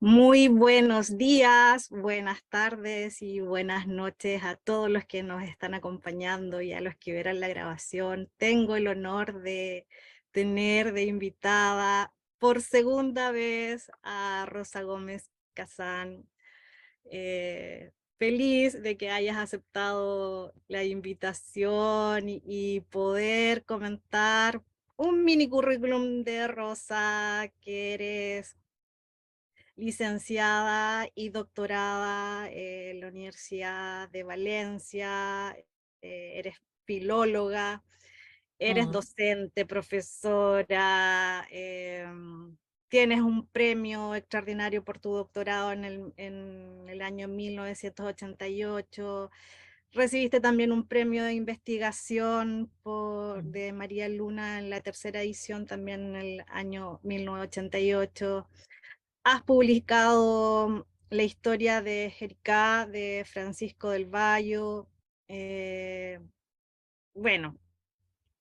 Muy buenos días, buenas tardes y buenas noches a todos los que nos están acompañando y a los que verán la grabación. Tengo el honor de tener de invitada por segunda vez a Rosa Gómez Kazán. Feliz de que hayas aceptado la invitación y poder comentar un mini currículum de Rosa, que eres licenciada y doctorada en la Universidad de Valencia, eres filóloga, eres Ujú. docente, profesora, tienes un premio extraordinario por tu doctorado en el año 1988. Recibiste también un premio de investigación de María Luna en la tercera edición, también en el año 1988. Has publicado la historia de Jericá, de Francisco del Valle, eh, bueno,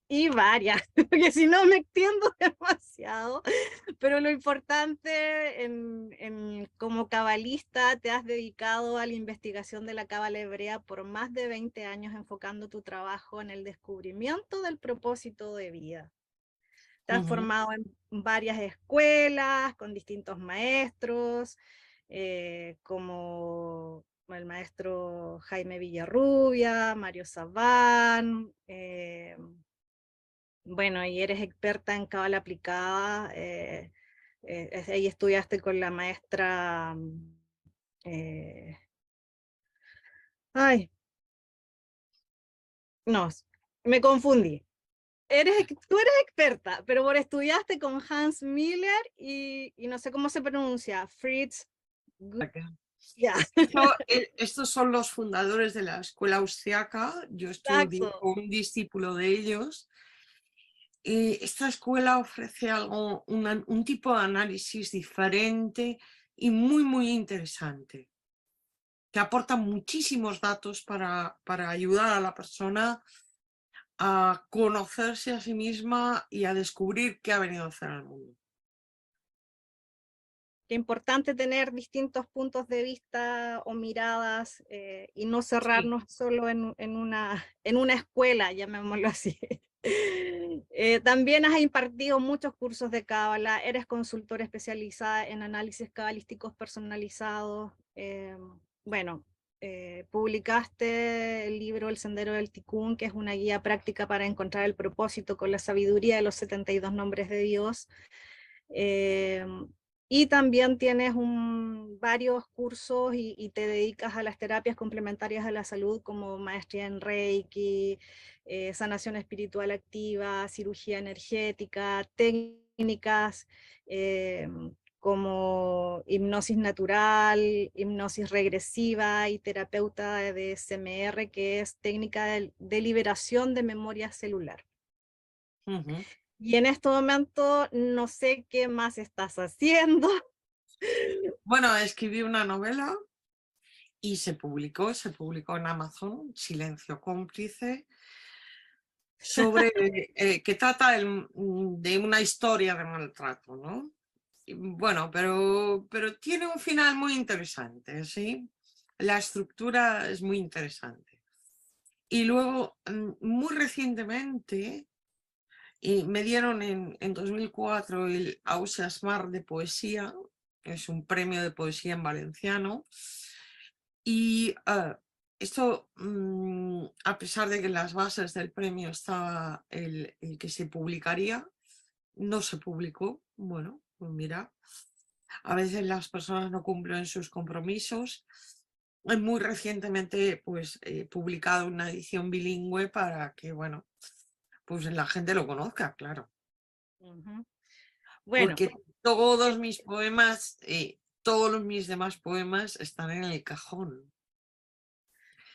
y varias, porque si no me extiendo demasiado, pero lo importante como cabalista te has dedicado a la investigación de la cábala hebrea por más de 20 años, enfocando tu trabajo en el descubrimiento del propósito de vida. Te has Ujú. formado en varias escuelas con distintos maestros, como el maestro Jaime Villarrubia, Mario Sabán, bueno, y eres experta en cábala aplicada. Ahí estudiaste con la maestra, eh, ay, no, me confundí. Tú eres experta, pero estudiaste con Hans Miller y no sé cómo se pronuncia, Fritz. Acá. Ya, Estos son los fundadores de la escuela austriaca. Yo estudié exacto. con un discípulo de ellos. Esta escuela ofrece un tipo de análisis diferente y muy, muy interesante, que aporta muchísimos datos para ayudar a la persona a conocerse a sí misma y a descubrir qué ha venido a hacer al mundo. Qué importante tener distintos puntos de vista o miradas, y no Sí. cerrarnos solo en una escuela, llamémoslo así. También has impartido muchos cursos de cábala, eres consultora especializada en análisis cabalísticos personalizados. Bueno, publicaste el libro El Sendero del Tikkun, que es una guía práctica para encontrar el propósito con la sabiduría de los 72 nombres de Dios. Eh, y también tienes varios cursos y te dedicas a las terapias complementarias a la salud, como maestría en Reiki, sanación espiritual activa, cirugía energética, técnicas eh, como hipnosis natural, hipnosis regresiva y terapeuta de CMR, que es técnica de liberación de memoria celular. Ujú. Y en este momento no sé qué más estás haciendo. Bueno, escribí una novela y se publicó en Amazon, Silencio cómplice, sobre que trata de una historia de maltrato, ¿no? Y bueno, pero tiene un final muy interesante, ¿sí? La estructura es muy interesante. Y luego, muy recientemente, me dieron en 2004 el Ausiàs Marc de poesía, que es un premio de poesía en valenciano. Y esto, a pesar de que en las bases del premio estaba el que se publicaría, no se publicó. Bueno, pues mira, a veces las personas no cumplen sus compromisos. Muy recientemente, pues, he publicado una edición bilingüe para que, bueno, pues la gente lo conozca, claro. Ujú. Bueno, Porque todos mis poemas, todos mis demás poemas están en el cajón.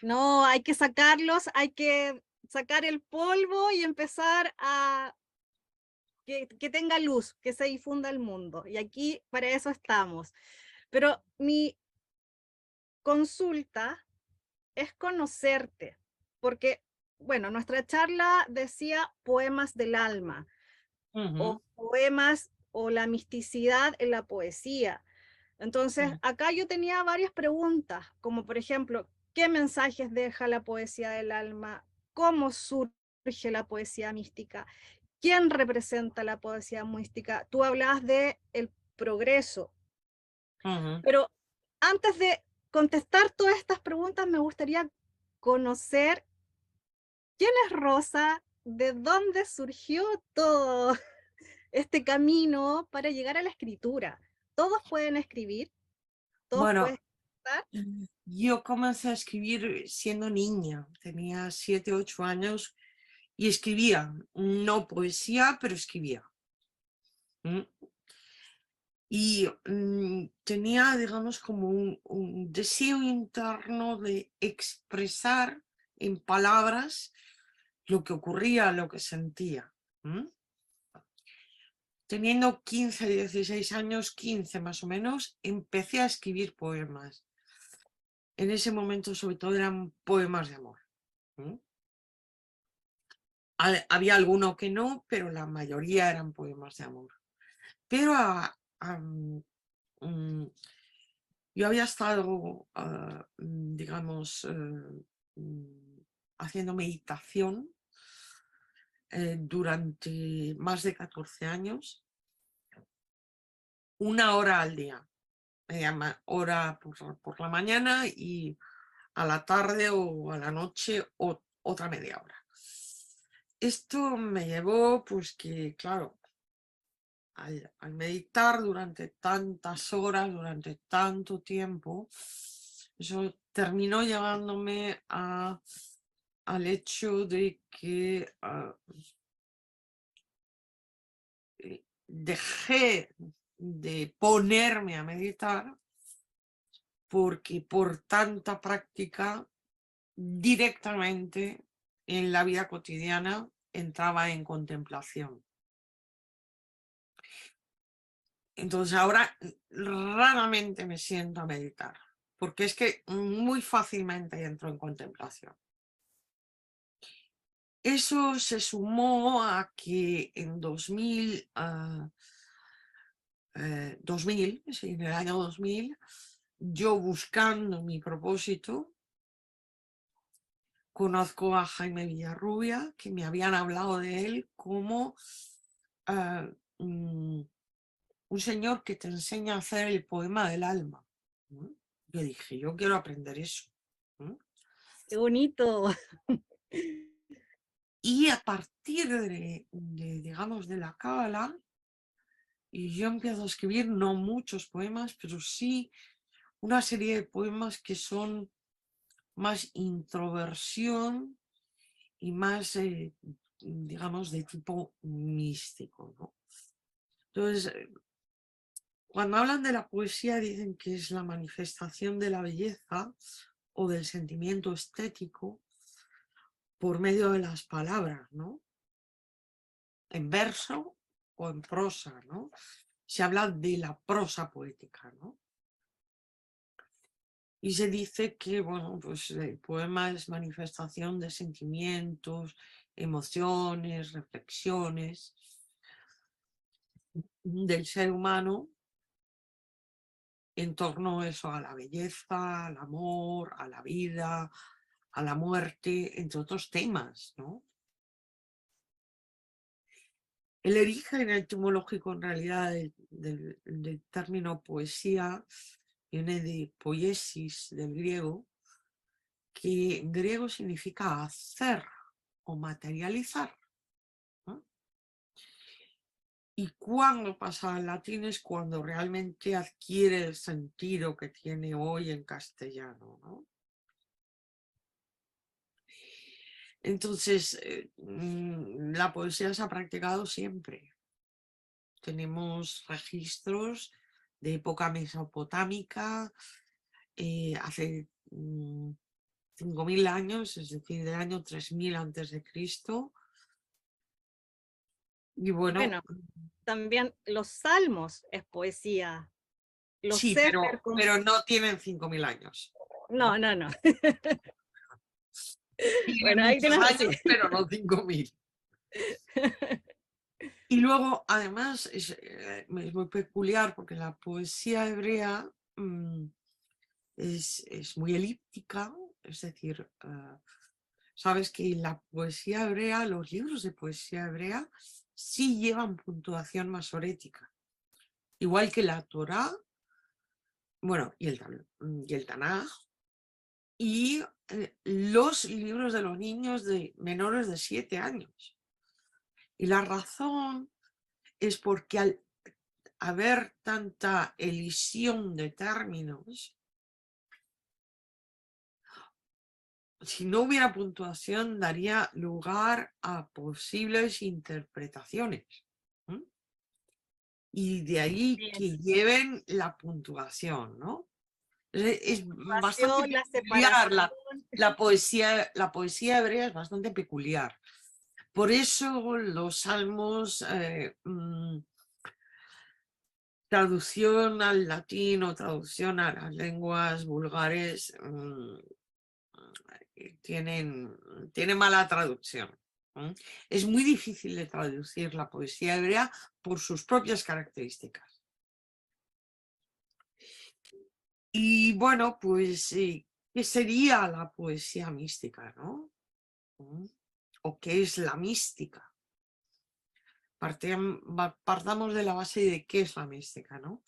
no, hay que sacarlos, hay que sacar el polvo y empezar a que tenga luz, que se difunda el mundo. Y aquí para eso estamos. Pero mi consulta es conocerte, porque, bueno, nuestra charla decía poemas del alma, Ujú. o poemas o la misticidad en la poesía. Entonces, acá yo tenía varias preguntas, como por ejemplo, ¿qué mensajes deja la poesía del alma? ¿Cómo surge la poesía mística? ¿Quién representa la poesía mística? Tú hablabas de el progreso, pero antes de contestar todas estas preguntas, me gustaría conocer quién es Rosa, de dónde surgió todo este camino para llegar a la escritura. ¿Todos pueden escribir? ¿Todos pueden Bueno, estar? yo comencé a escribir siendo niña, tenía 7, 8 años y escribía, no poesía, pero escribía. ¿Mm? Y tenía, digamos, como un deseo interno de expresar en palabras lo que ocurría, lo que sentía. ¿Mm? Teniendo 15, 16 años, 15 más o menos, empecé a escribir poemas. En ese momento, sobre todo, eran poemas de amor. ¿Mm? Había alguno que no, pero la mayoría eran poemas de amor. Pero yo había estado, digamos, haciendo meditación durante más de 14 años, 1 hora al día, hora por la mañana y a la tarde o a la noche otra media hora. Esto me llevó, pues que, claro, al meditar durante tantas horas, durante tanto tiempo, eso terminó llevándome al hecho de que dejé de ponerme a meditar porque por tanta práctica directamente en la vida cotidiana entraba en contemplación. Entonces ahora raramente me siento a meditar, porque es que muy fácilmente entro en contemplación. Eso se sumó a que en 2000, sí, en el año 2000, yo buscando mi propósito, conozco a Jaime Villarrubia, que me habían hablado de él como un señor que te enseña a hacer el poema del alma. Yo dije, yo quiero aprender eso. ¡Qué bonito! Y a partir digamos, de la cábala, y yo empiezo a escribir no muchos poemas, pero sí una serie de poemas que son más introversión y más, digamos, de tipo místico, ¿no? Entonces, cuando hablan de la poesía dicen que es la manifestación de la belleza o del sentimiento estético por medio de las palabras, ¿no? En verso o en prosa, ¿no? Se habla de la prosa poética, ¿no? Y se dice que, bueno, pues el poema es manifestación de sentimientos, emociones, reflexiones del ser humano en torno a eso, a la belleza, al amor, a la vida, a la muerte, entre otros temas, ¿no? El origen etimológico en realidad del término poesía viene de poiesis del griego, que en griego significa hacer o materializar, ¿no? Y cuando pasa al latín es cuando realmente adquiere el sentido que tiene hoy en castellano, ¿no? Entonces, la poesía se ha practicado siempre. Tenemos registros de época mesopotámica, hace 5.000 años, es decir, del año 3000 antes de Cristo. Y bueno, Bueno, también los salmos es poesía. Los sí, sefer pero no tienen 5.000 años. No, no, no. Tienen Bueno, ahí muchos tienes años, así. pero no 5.000. Y luego, además, es muy peculiar porque la poesía hebrea es muy elíptica, es decir, sabes que la poesía hebrea, los libros de poesía hebrea, sí llevan puntuación masorética, igual que la Torá, bueno, y el Tanaj, y los libros de los niños de menores de 7 años. Y la razón es porque al haber tanta elisión de términos, si no hubiera puntuación, daría lugar a posibles interpretaciones. Y de ahí Bien. que lleven la puntuación, ¿no? Es bastante La peculiar, separación. la poesía hebrea es bastante peculiar. Por eso los salmos, traducción al latín o traducción a las lenguas vulgares, tienen mala traducción. Es muy difícil de traducir la poesía hebrea por sus propias características. Y bueno, pues, ¿qué sería la poesía mística, no? ¿O qué es la mística? Partamos de la base de qué es la mística, ¿no?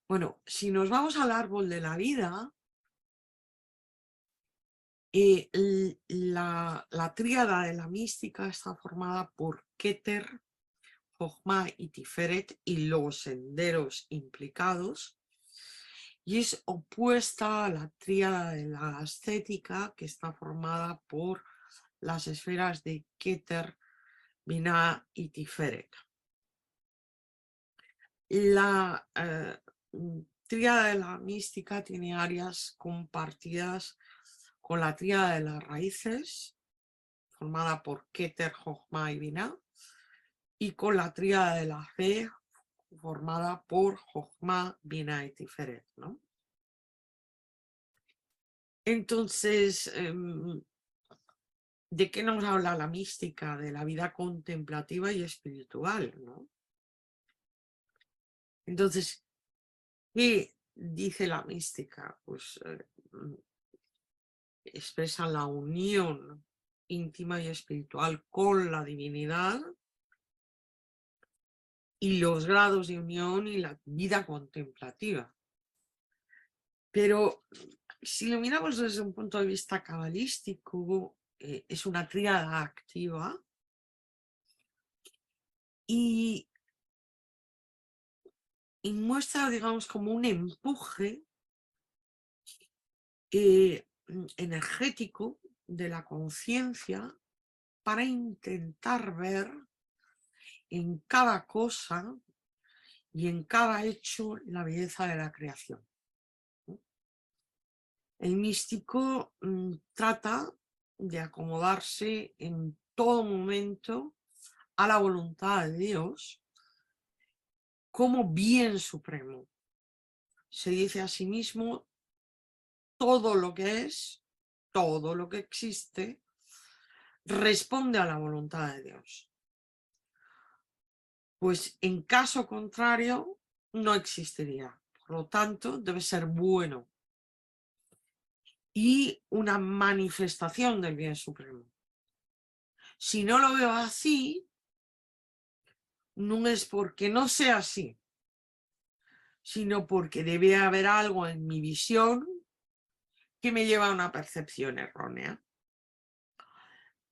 Bueno, si nos vamos al árbol de la vida, la tríada de la mística está formada por Keter, Jochma y Tiferet y los senderos implicados, y es opuesta a la tríada de la ascética, que está formada por las esferas de Keter, Binah y Tiferet. La tríada de la mística tiene áreas compartidas con la tríada de las raíces, formada por Keter, Jochma y Binah, y con la tríada de la fe, formada por Jochma, Binah y Tiferet, ¿no? Entonces, ¿de qué nos habla la mística? De la vida contemplativa y espiritual, ¿no? Entonces, ¿qué dice la mística? Pues expresa la unión íntima y espiritual con la divinidad y los grados de unión y la vida contemplativa. Pero si lo miramos desde un punto de vista cabalístico, es una tríada activa y muestra, digamos, como un empuje energético de la conciencia para intentar ver en cada cosa y en cada hecho la belleza de la creación. El místico trata de acomodarse en todo momento a la voluntad de Dios como bien supremo. Se dice a sí mismo: todo lo que es, todo lo que existe, responde a la voluntad de Dios. Pues en caso contrario, no existiría. Por lo tanto, debe ser bueno y una manifestación del bien supremo. Si no lo veo así, no es porque no sea así, sino porque debe haber algo en mi visión que me lleva a una percepción errónea,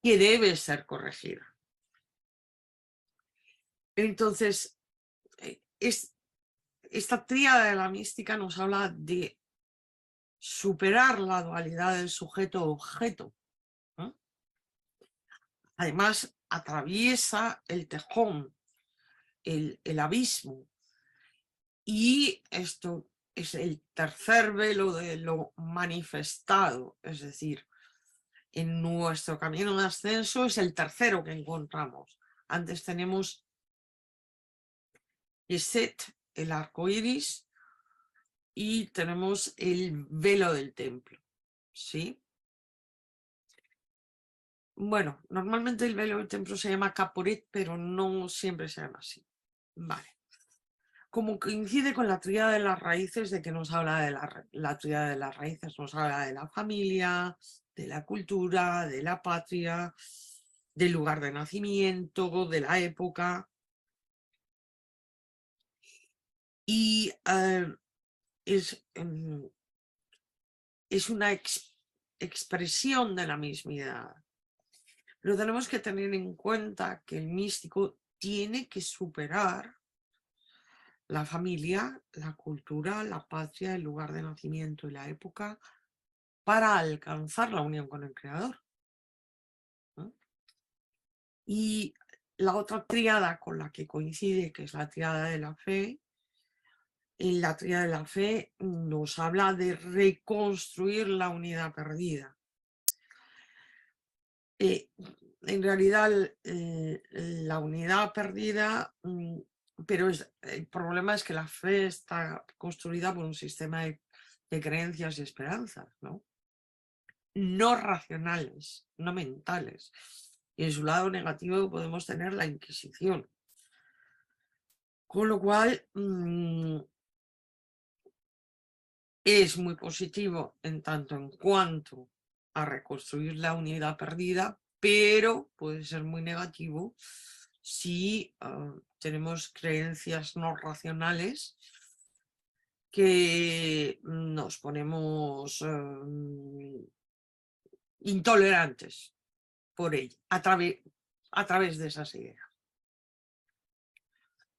que debe ser corregida. Entonces, esta tríada de la mística nos habla de superar la dualidad del sujeto-objeto. Además, atraviesa el tejón, el abismo, y esto es el tercer velo de lo manifestado, es decir, en nuestro camino de ascenso es el tercero que encontramos. Antes tenemos Eset, el arco iris, y tenemos el velo del templo, ¿sí? Bueno, normalmente el velo del templo se llama caporet, pero no siempre se llama así. Vale. Como coincide con la tríada de las raíces, de que nos habla de la tríada de las raíces, nos habla de la familia, de la cultura, de la patria, del lugar de nacimiento, de la época. Y es una expresión de la mismidad. Pero tenemos que tener en cuenta que el místico tiene que superar la familia, la cultura, la patria, el lugar de nacimiento y la época para alcanzar la unión con el Creador, ¿no? Y la otra tríada con la que coincide, que es la tríada de la fe, en la tríada de la fe nos habla de reconstruir la unidad perdida. En realidad la unidad perdida, pero el problema es que la fe está construida por un sistema de creencias y esperanzas, ¿no? No racionales, no mentales. Y en su lado negativo podemos tener la Inquisición. Con lo cual es muy positivo en tanto en cuanto a reconstruir la unidad perdida, pero puede ser muy negativo si tenemos creencias no racionales que nos ponemos intolerantes por ella, a través de esas ideas.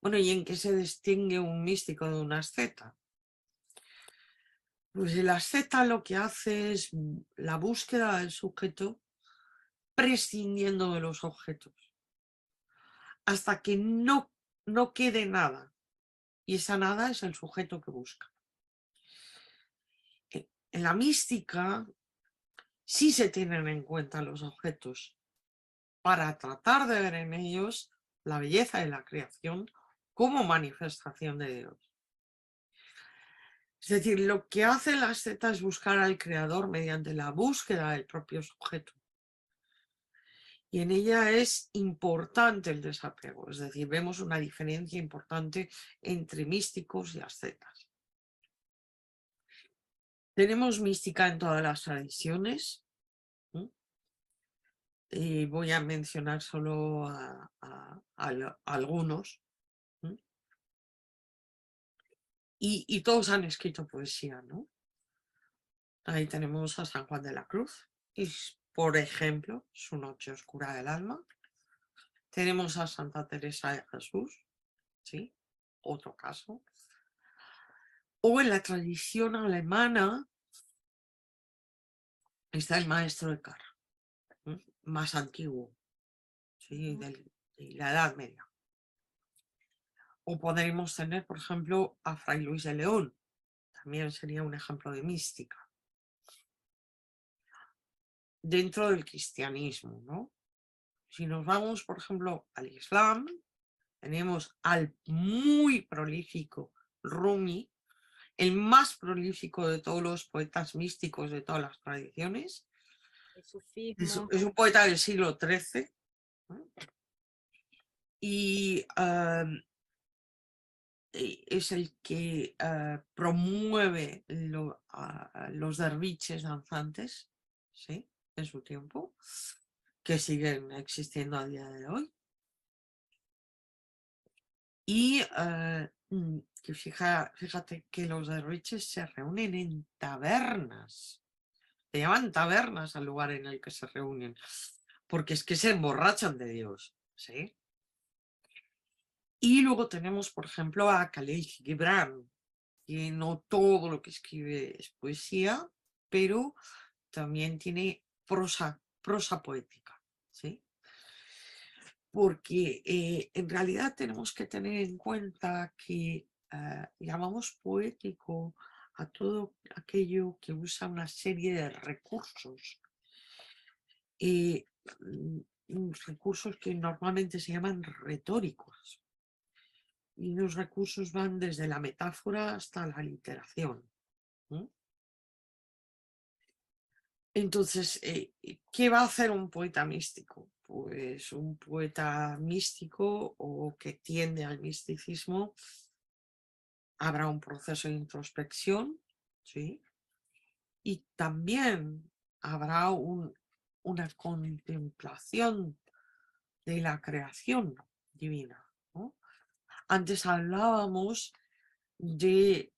Bueno, ¿y en qué se distingue un místico de un asceta? Pues el asceta lo que hace es la búsqueda del sujeto prescindiendo de los objetos, hasta que no quede nada. Y esa nada es el sujeto que busca. En la mística sí se tienen en cuenta los objetos para tratar de ver en ellos la belleza de la creación como manifestación de Dios. Es decir, lo que hace la asceta es buscar al creador mediante la búsqueda del propio sujeto. Y en ella es importante el desapego, es decir, vemos una diferencia importante entre místicos y ascetas. Tenemos mística en todas las tradiciones. Voy a mencionar solo a algunos. Y todos han escrito poesía, ¿no? Ahí tenemos a San Juan de la Cruz, y, por ejemplo, Su noche oscura del alma. Tenemos a Santa Teresa de Jesús, ¿sí? Otro caso. O en la tradición alemana está el maestro de Eckhart, más antiguo, ¿sí? De la Edad Media. O podríamos tener, por ejemplo, a Fray Luis de León, también sería un ejemplo de mística. Dentro del cristianismo, ¿no? Si nos vamos, por ejemplo, al Islam, tenemos al muy prolífico Rumi, el más prolífico de todos los poetas místicos de todas las tradiciones. Es un poeta del siglo XIII, ¿no? Y es el que promueve los derviches danzantes, ¿sí? En su tiempo, que siguen existiendo a día de hoy. Y que fíjate que los derviches se reúnen en tabernas. Se llaman tabernas al lugar en el que se reúnen, porque es que se emborrachan de Dios, ¿sí? Y luego tenemos, por ejemplo, a Khalil Gibran, que no todo lo que escribe es poesía, pero también tiene prosa poética, ¿sí? Porque en realidad tenemos que tener en cuenta que llamamos poético a todo aquello que usa una serie de recursos, recursos que normalmente se llaman retóricos. Y los recursos van desde la metáfora hasta la literación. Entonces, ¿qué va a hacer un poeta místico? Pues un poeta místico o que tiende al misticismo, habrá un proceso de introspección, ¿sí? Y también habrá una contemplación de la creación divina, ¿no? Antes hablábamos de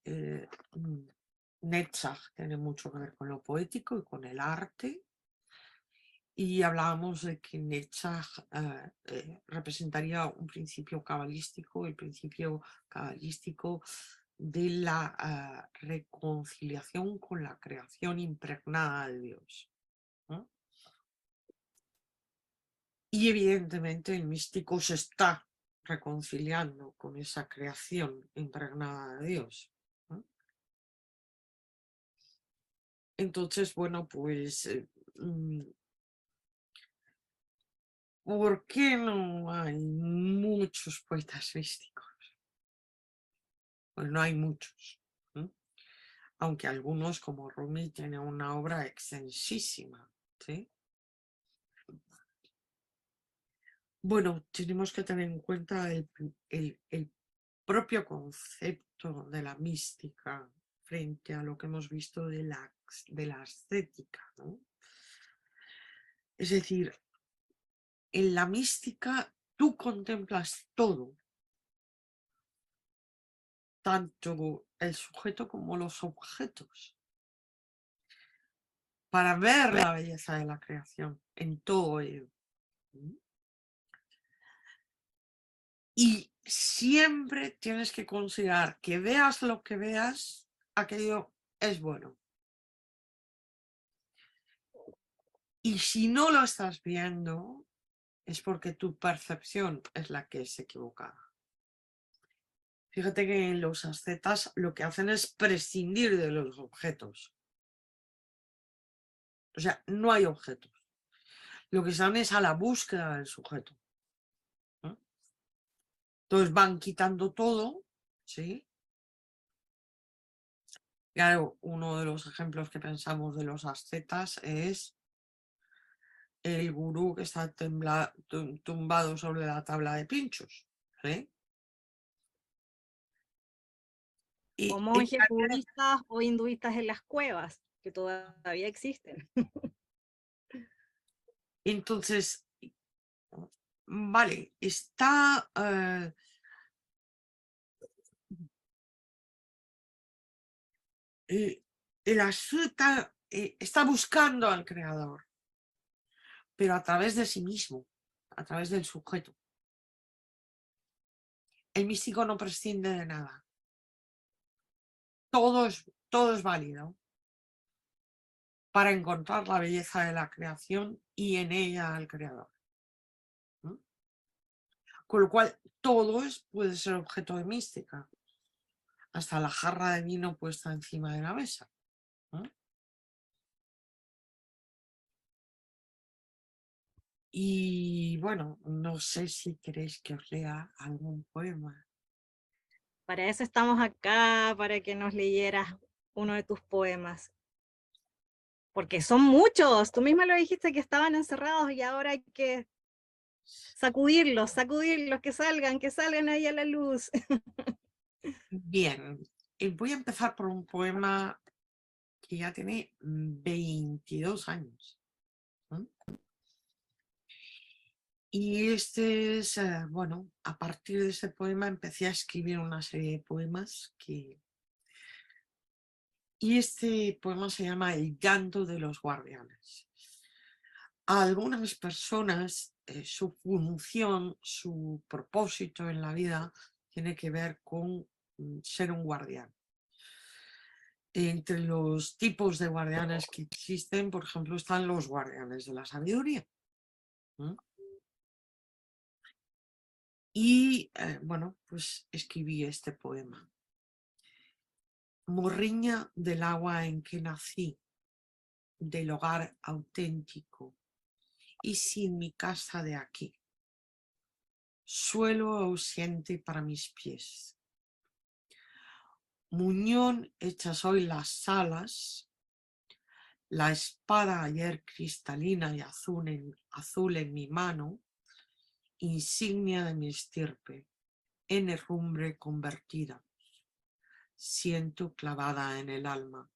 Netzach, tiene mucho que ver con lo poético y con el arte, y hablábamos de que Netzach representaría un principio cabalístico, el principio cabalístico de la reconciliación con la creación impregnada de Dios, ¿no? Y evidentemente el místico se está reconciliando con esa creación impregnada de Dios, ¿no? Entonces, bueno, pues, ¿por qué no hay muchos poetas místicos? Pues no hay muchos, ¿no? Aunque algunos, como Rumi, tienen una obra extensísima, ¿sí? Bueno, tenemos que tener en cuenta el propio concepto de la mística frente a lo que hemos visto de la ascética, ¿no? Es decir, en la mística tú contemplas todo, tanto el sujeto como los objetos, para ver la belleza de la creación en todo ello. Y siempre tienes que considerar que veas lo que veas, aquello es bueno. Y si no lo estás viendo, es porque tu percepción es la que es equivocada. Fíjate que los ascetas lo que hacen es prescindir de los objetos. O sea, no hay objetos. Lo que están es a la búsqueda del sujeto, ¿no? Entonces van quitando todo, ¿sí? Claro, uno de los ejemplos que pensamos de los ascetas es el gurú que está tumbado sobre la tabla de pinchos, ¿sí? O Y monjes budistas o hinduistas en las cuevas, que todavía existen. entonces, vale, está el asceta está buscando al creador, pero a través de sí mismo, a través del sujeto. El místico no prescinde de nada. Todo es válido para encontrar la belleza de la creación y en ella al creador, ¿no? Con lo cual, puede ser objeto de mística. Hasta la jarra de vino puesta encima de la mesa, ¿no? Y bueno, no sé si queréis que os lea algún poema. Para eso estamos acá, para que nos leyeras uno de tus poemas. Porque son muchos, tú misma lo dijiste que estaban encerrados y ahora hay que sacudirlos, que salgan ahí a la luz. Bien, voy a empezar por un poema que ya tiene 22 años, ¿no? Y este es, bueno, a partir de ese poema empecé a escribir una serie de poemas y este poema se llama El llanto de los guardianes. A algunas personas su función, su propósito en la vida tiene que ver con ser un guardián. Entre los tipos de guardianes que existen, por ejemplo, están los guardianes de la sabiduría. Y bueno, pues escribí este poema. Morriña del agua en que nací, del hogar auténtico, y sin mi casa de aquí. Suelo ausente para mis pies. Muñón hechas hoy las salas, la espada ayer cristalina y azul en mi mano, insignia de mi estirpe, en herrumbre convertida, siento clavada en el alma.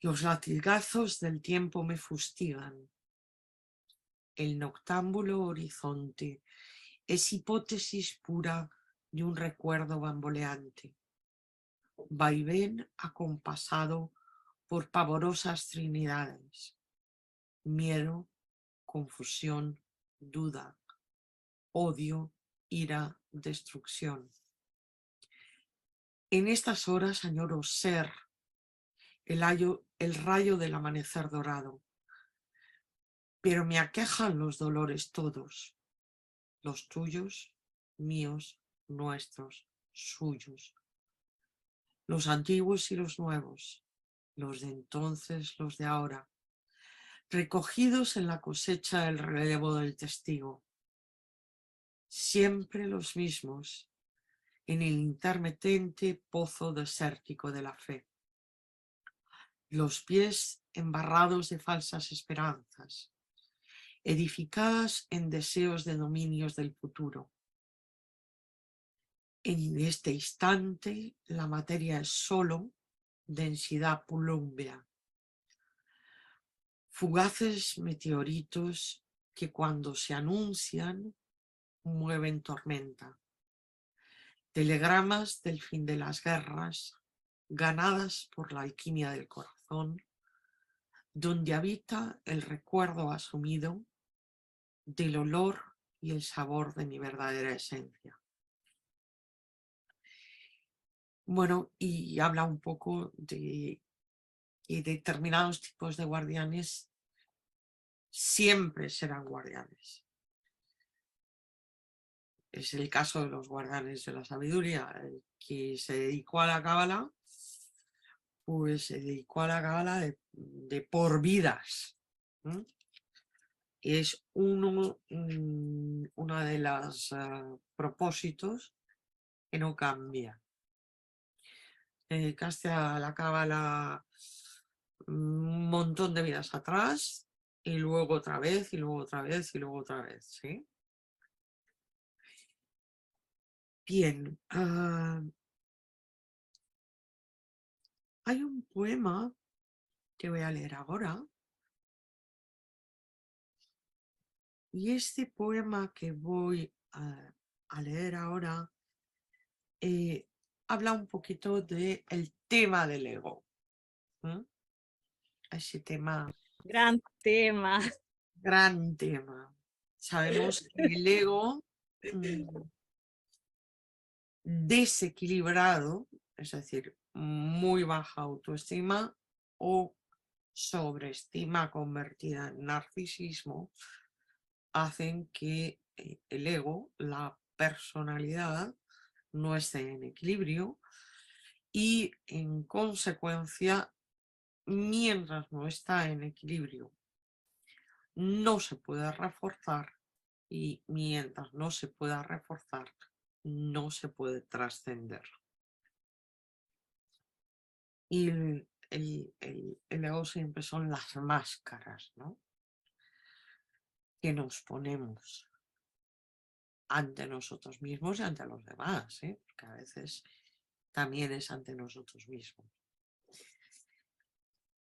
Los latigazos del tiempo me fustigan. El noctámbulo horizonte es hipótesis pura de un recuerdo bamboleante, vaivén acompasado por pavorosas trinidades, miedo, confusión, duda, odio, ira, destrucción. En estas horas añoro ser el rayo del amanecer dorado, pero me aquejan los dolores todos, los tuyos, míos, nuestros, suyos, los antiguos y los nuevos, los de entonces, los de ahora, recogidos en la cosecha del relevo del testigo, siempre los mismos, en el intermitente pozo desértico de la fe. Los pies embarrados de falsas esperanzas, edificadas en deseos de dominios del futuro. En este instante la materia es solo densidad plumbea, fugaces meteoritos que cuando se anuncian mueven tormenta, telegramas del fin de las guerras, ganadas por la alquimia del corazón, donde habita el recuerdo asumido del olor y el sabor de mi verdadera esencia. Bueno, y habla un poco de que determinados tipos de guardianes siempre serán guardianes. Es el caso de los guardianes de la sabiduría. El que se dedicó a la cábala, pues se dedicó a la cábala de por vidas. Es uno de los propósitos que no cambia. Te dedicaste a la cábala un montón de vidas atrás y luego otra vez, y luego otra vez, y luego otra vez, ¿sí? Bien, hay un poema que voy a leer ahora, y este poema que voy a leer ahora habla un poquito del tema del ego. Ese tema. Gran tema. Gran tema. Sabemos que el ego desequilibrado, es decir, muy baja autoestima o sobreestima convertida en narcisismo, hacen que el ego, la personalidad, no esté en equilibrio y en consecuencia, mientras no está en equilibrio, no se puede reforzar y mientras no se pueda reforzar, no se puede trascender. Y el ego siempre son las máscaras, ¿no?, que nos ponemos ante nosotros mismos y ante los demás, porque a veces también es ante nosotros mismos.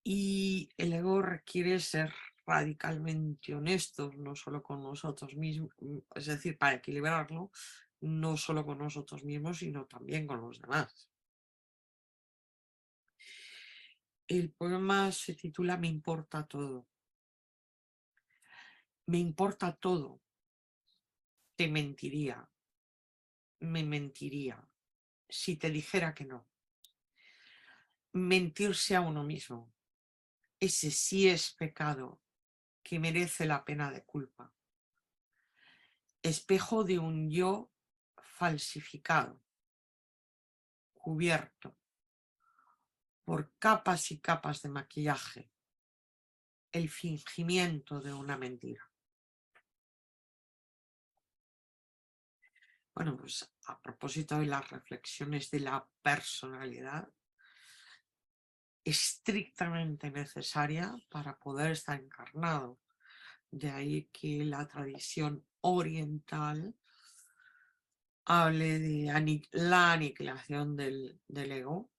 Y el ego requiere ser radicalmente honestos, no solo con nosotros mismos, es decir, para equilibrarlo, no solo con nosotros mismos, sino también con los demás. El poema se titula Me importa todo. Me importa todo. Te mentiría. Me mentiría si te dijera que no. Mentirse a uno mismo. Ese sí es pecado que merece la pena de culpa. Espejo de un yo falsificado, cubierto por capas y capas de maquillaje, el fingimiento de una mentira. Bueno, pues a propósito de las reflexiones de la personalidad, estrictamente necesaria para poder estar encarnado. De ahí que la tradición oriental hable de la aniquilación del ego,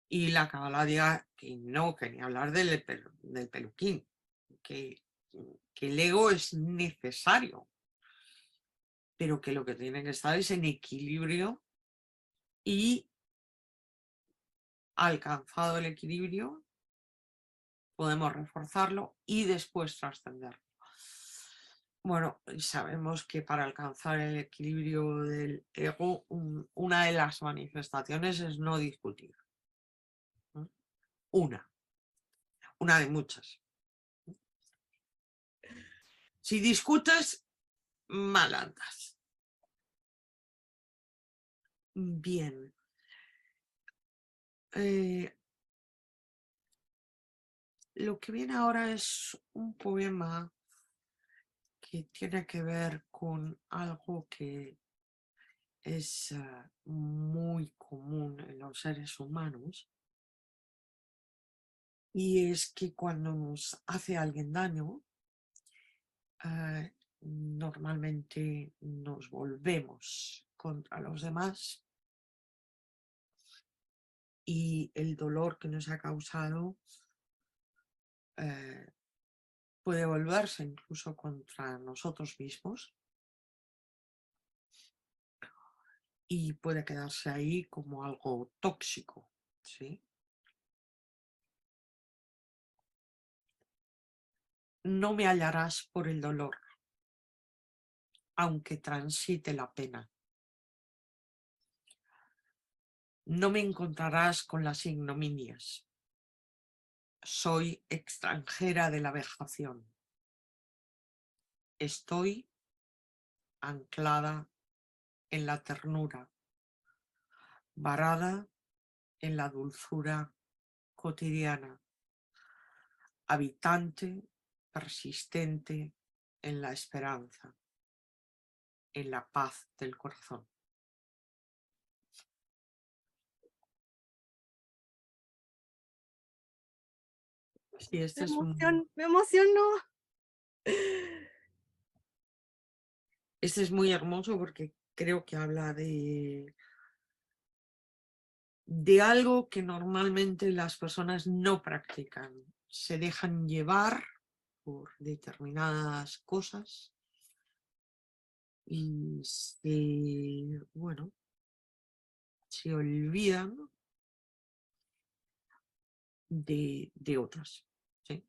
y la Cábala diga que no, que ni hablar del peluquín, que el ego es necesario, pero que lo que tiene que estar es en equilibrio, y alcanzado el equilibrio podemos reforzarlo y después trascenderlo. Bueno, sabemos que para alcanzar el equilibrio del ego, una de las manifestaciones es no discutir. Una de muchas. Si discutes, mal andas. Bien. Lo que viene ahora es un poema que tiene que ver con algo que es muy común en los seres humanos, y es que cuando nos hace alguien daño, normalmente nos volvemos contra los demás, y el dolor que nos ha causado puede volverse incluso contra nosotros mismos, y puede quedarse ahí como algo tóxico, ¿sí? No me hallarás por el dolor, aunque transite la pena. No me encontrarás con las ignominias. Soy extranjera de la vejación. Estoy anclada en la ternura, varada en la dulzura cotidiana, habitante, persistente en la esperanza, en la paz del corazón. Sí, Me emocionó. Este es muy hermoso porque creo que habla de algo que normalmente las personas no practican. Se dejan llevar por determinadas cosas y se olvidan de otras, ¿sí?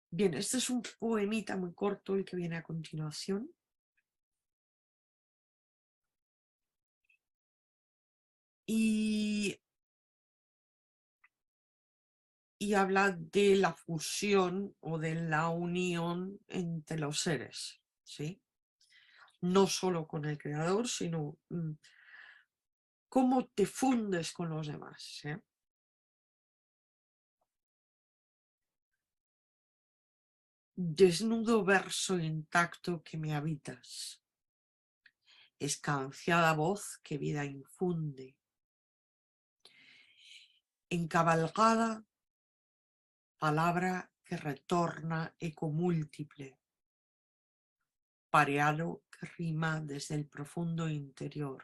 Bien, este es un poemita muy corto el que viene a continuación. Y habla de la fusión o de la unión entre los seres, ¿sí? No solo con el creador, sino cómo te fundes con los demás, ¿sí? Desnudo verso intacto que me habitas, escanciada voz que vida infunde, encabalgada palabra que retorna eco múltiple, pareado que rima desde el profundo interior,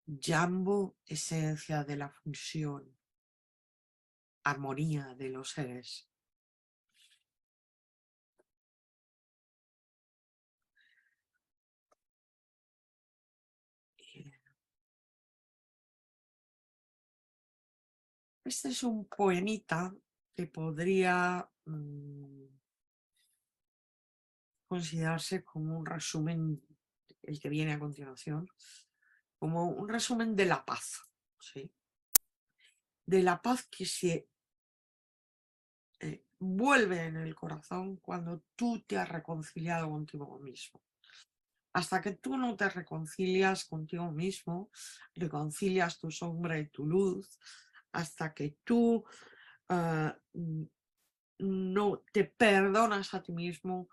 Jambo, esencia de la fusión, armonía de los seres. Este es un poemita que podría considerarse como un resumen, el que viene a continuación, como un resumen de la paz, ¿sí? De la paz que se vuelve en el corazón cuando tú te has reconciliado contigo mismo. Hasta que tú no te reconcilias contigo mismo, reconcilias tu sombra y tu luz, hasta que tú no te perdonas a ti mismo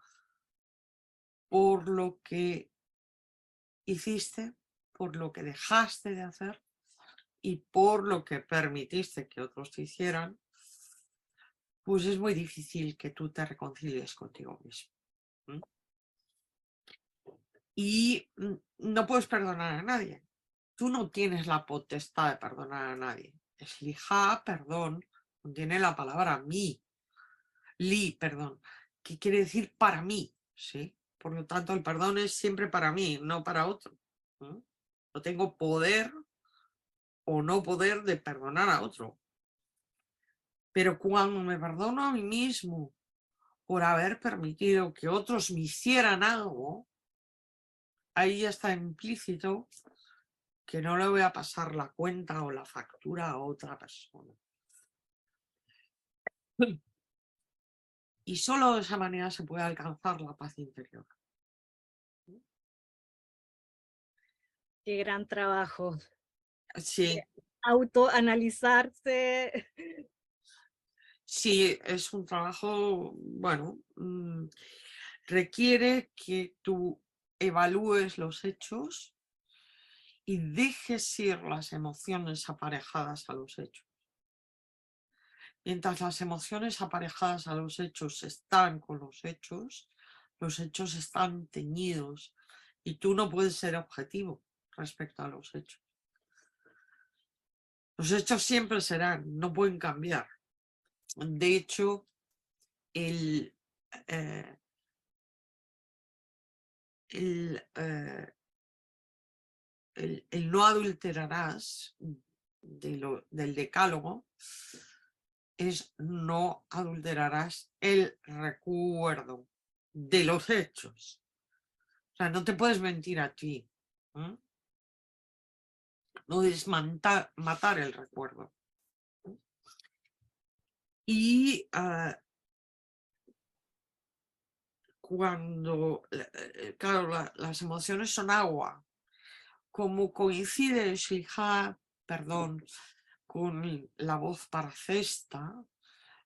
por lo que hiciste, por lo que dejaste de hacer y por lo que permitiste que otros te hicieran, pues es muy difícil que tú te reconcilies contigo mismo. Y no puedes perdonar a nadie. Tú no tienes la potestad de perdonar a nadie. Slija, perdón, contiene la palabra mí. Perdón, que quiere decir para mí, ¿sí? Por lo tanto, el perdón es siempre para mí, no para otro. No tengo poder o no poder de perdonar a otro. Pero cuando me perdono a mí mismo por haber permitido que otros me hicieran algo, ahí ya está implícito que no le voy a pasar la cuenta o la factura a otra persona. Y solo de esa manera se puede alcanzar la paz interior. Qué gran trabajo. Sí. Autoanalizarse. Sí, es un trabajo, bueno, requiere que tú evalúes los hechos y dejes ir las emociones aparejadas a los hechos. Mientras las emociones aparejadas a los hechos están con los hechos están teñidos y tú no puedes ser objetivo respecto a los hechos. Los hechos siempre serán, no pueden cambiar. De hecho, el no adulterarás del decálogo es no adulterarás el recuerdo de los hechos. O sea, no te puedes mentir a ti. No puedes matar el recuerdo. Y cuando, claro, las emociones son agua, como coincide Shilha, perdón, con la voz para cesta,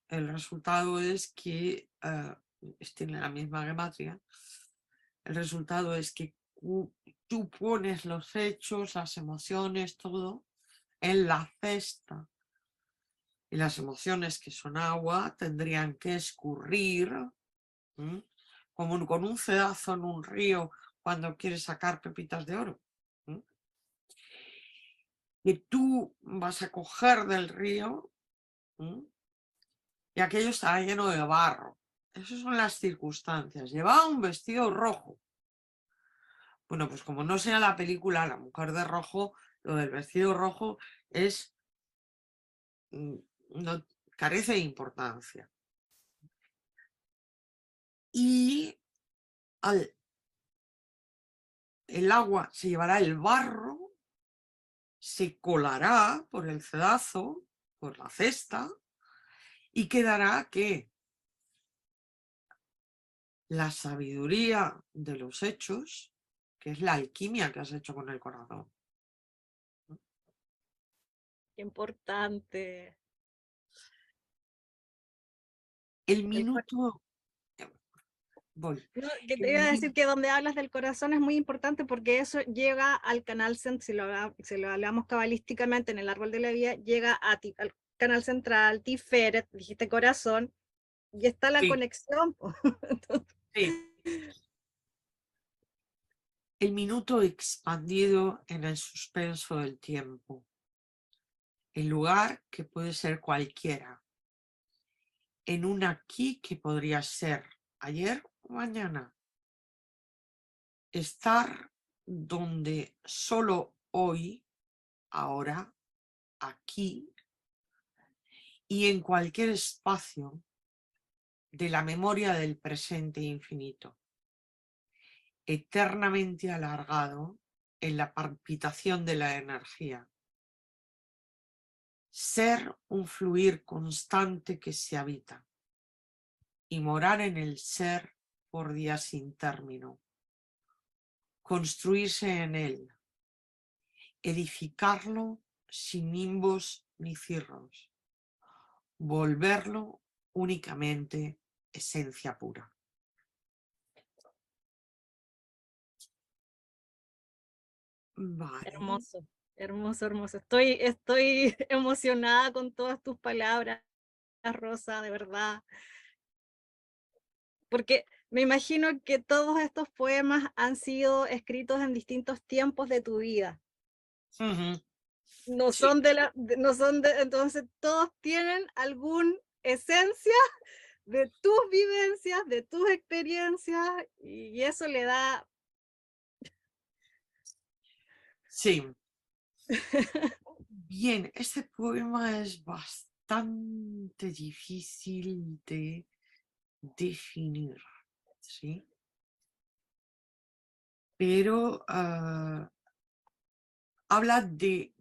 el resultado es que, tiene la misma gematria, el resultado es que tú pones los hechos, las emociones, todo en la cesta. Y las emociones, que son agua, tendrían que escurrir, como con un cedazo en un río cuando quieres sacar pepitas de oro. Y tú vas a coger del río y aquello está lleno de barro. Esas son las circunstancias. Llevaba un vestido rojo. Bueno, pues como no sea la película La mujer de rojo, lo del vestido rojo es, no, carece de importancia. Y el agua se llevará el barro, se colará por el cedazo, por la cesta, y quedará que la sabiduría de los hechos, que es la alquimia que has hecho con el corazón. Qué importante. El minuto... Voy. No, que te El iba a minuto... decir que donde hablas del corazón es muy importante porque eso llega al canal, si lo hablamos cabalísticamente en el árbol de la vida, llega al canal central, Tiferet, dijiste corazón, y está la Sí, conexión. sí. El minuto expandido en el suspenso del tiempo. El lugar que puede ser cualquiera. En un aquí que podría ser ayer o mañana. Estar donde solo hoy, ahora, aquí y en cualquier espacio de la memoria del presente infinito, eternamente alargado en la palpitación de la energía. Ser un fluir constante que se habita y morar en el ser por días sin término. Construirse en él, edificarlo sin nimbos ni cirros, volverlo únicamente esencia pura. Vale. Hermoso, hermoso, hermoso. Estoy emocionada con todas tus palabras, Rosa, de verdad. Porque me imagino que todos estos poemas han sido escritos en distintos tiempos de tu vida. Ujú. No Sí, son no son entonces todos tienen alguna esencia de tus vivencias, de tus experiencias, y eso le da sí. Bien, este poema es bastante difícil de definir, ¿sí? Pero habla de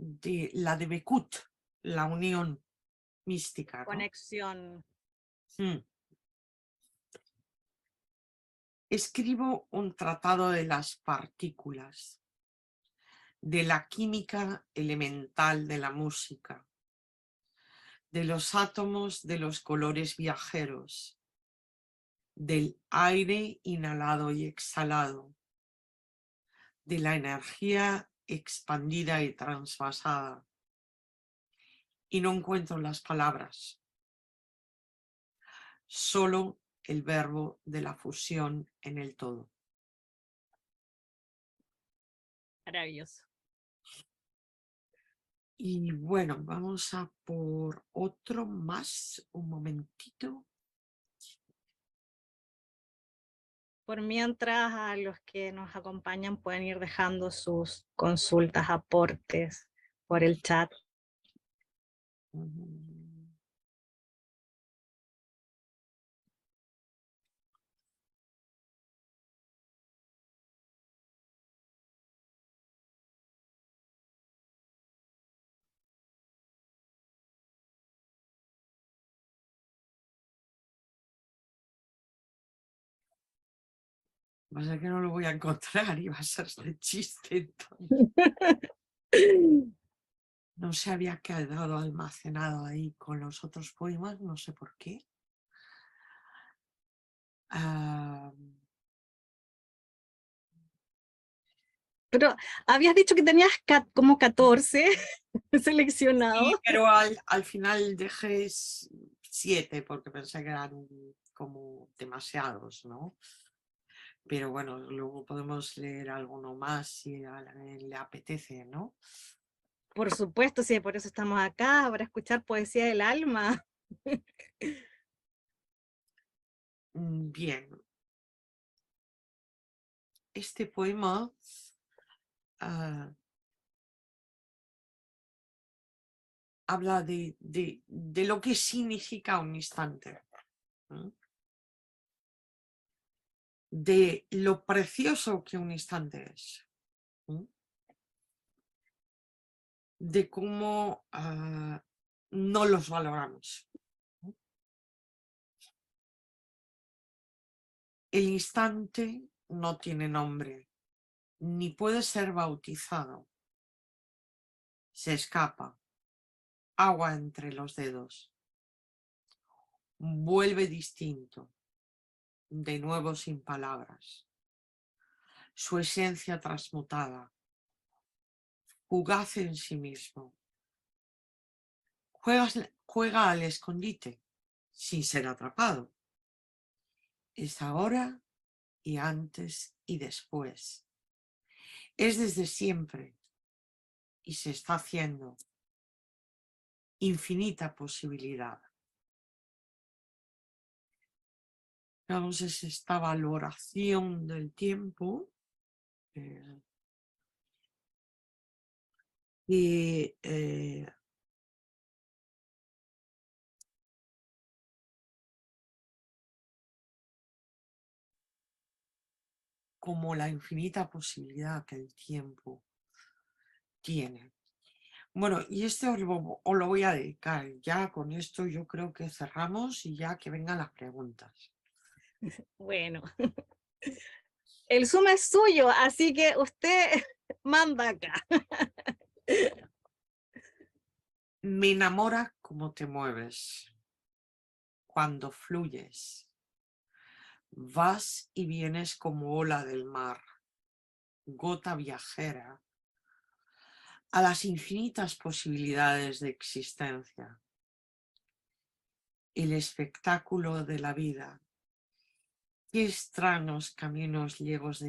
la de Bekut, la unión mística, ¿no? conexión. Mm. Escribo un tratado de las partículas, de la química elemental de la música, de los átomos de los colores viajeros, del aire inhalado y exhalado, de la energía expandida y transvasada. Y no encuentro las palabras, solo el verbo de la fusión en el todo. Maravilloso. Y bueno, vamos a por otro más, un momentito. Por mientras, a los que nos acompañan pueden ir dejando sus consultas, aportes por el chat. Pasa que no lo voy a encontrar y va a ser de chiste. Entonces. No se había quedado almacenado ahí con los otros poemas, no sé por qué. Ah, Pero habías dicho que tenías como 14 seleccionados. sí, pero al final dejé 7 porque pensé que eran como demasiados, ¿no? Pero bueno, luego podemos leer alguno más si a alguien le apetece, ¿no? Por supuesto, sí, por eso estamos acá, para escuchar poesía del alma. Bien. Este poema habla de lo que significa un instante, ¿no? De lo precioso que un instante es, ¿no? De cómo no los valoramos, ¿no? El instante no tiene nombre, ni puede ser bautizado. Se escapa, agua entre los dedos, vuelve distinto, de nuevo sin palabras. Su esencia transmutada, fugaz en sí mismo. Juega al escondite sin ser atrapado. Es ahora y antes y después. Es desde siempre y se está haciendo infinita posibilidad. Vamos, es esta valoración del tiempo y como la infinita posibilidad que el tiempo tiene. Bueno, y este os lo voy a dedicar. Ya con esto yo creo que cerramos y ya que vengan las preguntas. Bueno, el Zoom es suyo, así que usted manda acá. Me enamora cómo te mueves, cuando fluyes. Vas y vienes como ola del mar, gota viajera, a las infinitas posibilidades de existencia, el espectáculo de la vida. Qué extraños caminos llenos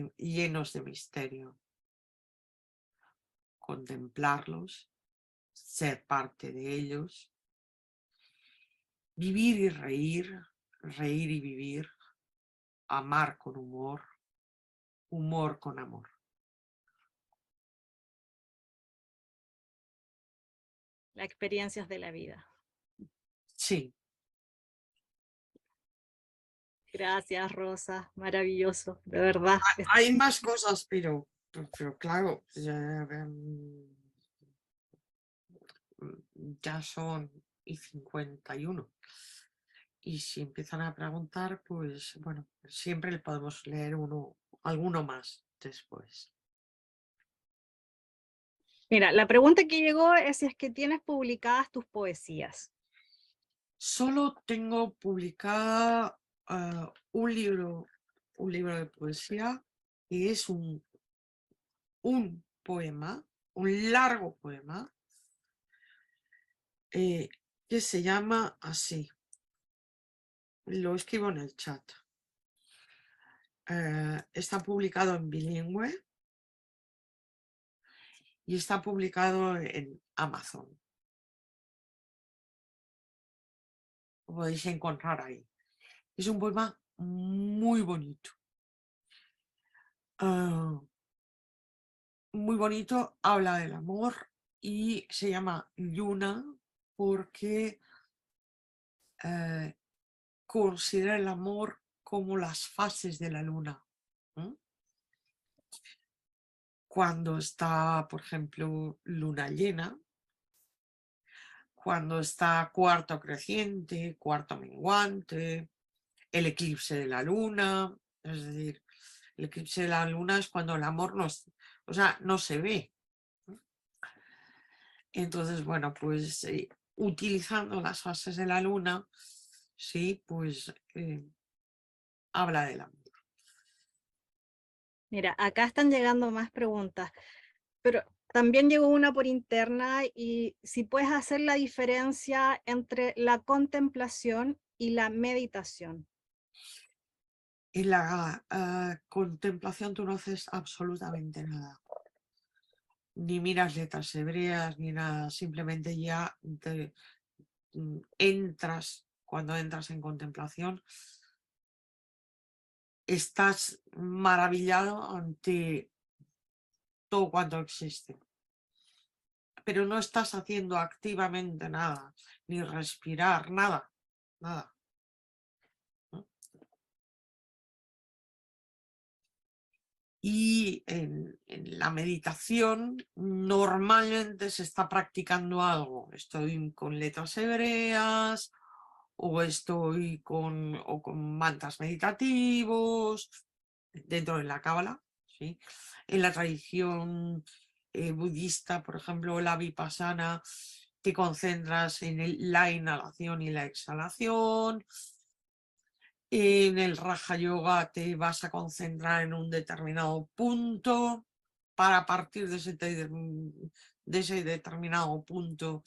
de misterio. Contemplarlos, ser parte de ellos, vivir y reír, reír y vivir, amar con humor, humor con amor. Las experiencias de la vida. Sí. Gracias, Rosa. Maravilloso, de verdad. Hay más cosas, pero claro, ya son y 51. Y si empiezan a preguntar, pues bueno, siempre le podemos leer alguno más después. Mira, la pregunta que llegó es si es que tienes publicadas tus poesías. Solo tengo publicada un libro de poesía, que es un poema, un largo poema, que se llama así. Lo escribo en el chat. Está publicado en bilingüe y está publicado en Amazon. Lo podéis encontrar ahí. Es un poema muy bonito. Muy bonito, habla del amor y se llama Luna porque considera el amor como las fases de la luna. Cuando está, por ejemplo, luna llena, cuando está cuarto creciente, cuarto menguante, el eclipse de la luna, es decir, el eclipse de la luna es cuando el amor no se ve. Entonces, bueno, pues utilizando las fases de la luna, sí, pues habla del amor. Mira, acá están llegando más preguntas, pero también llegó una por interna y si puedes hacer la diferencia entre la contemplación y la meditación. En la contemplación tú no haces absolutamente nada. Ni miras letras hebreas, ni nada. Simplemente ya cuando entras en contemplación, estás maravillado ante todo cuanto existe. Pero no estás haciendo activamente nada, ni respirar, nada, nada. Y en la meditación normalmente se está practicando algo. Estoy con letras hebreas o estoy con mantras meditativos dentro de la Cábala, ¿sí? En la tradición budista, por ejemplo, la Vipassana, te concentras en la inhalación y la exhalación. En el Raja Yoga te vas a concentrar en un determinado punto para partir de ese determinado punto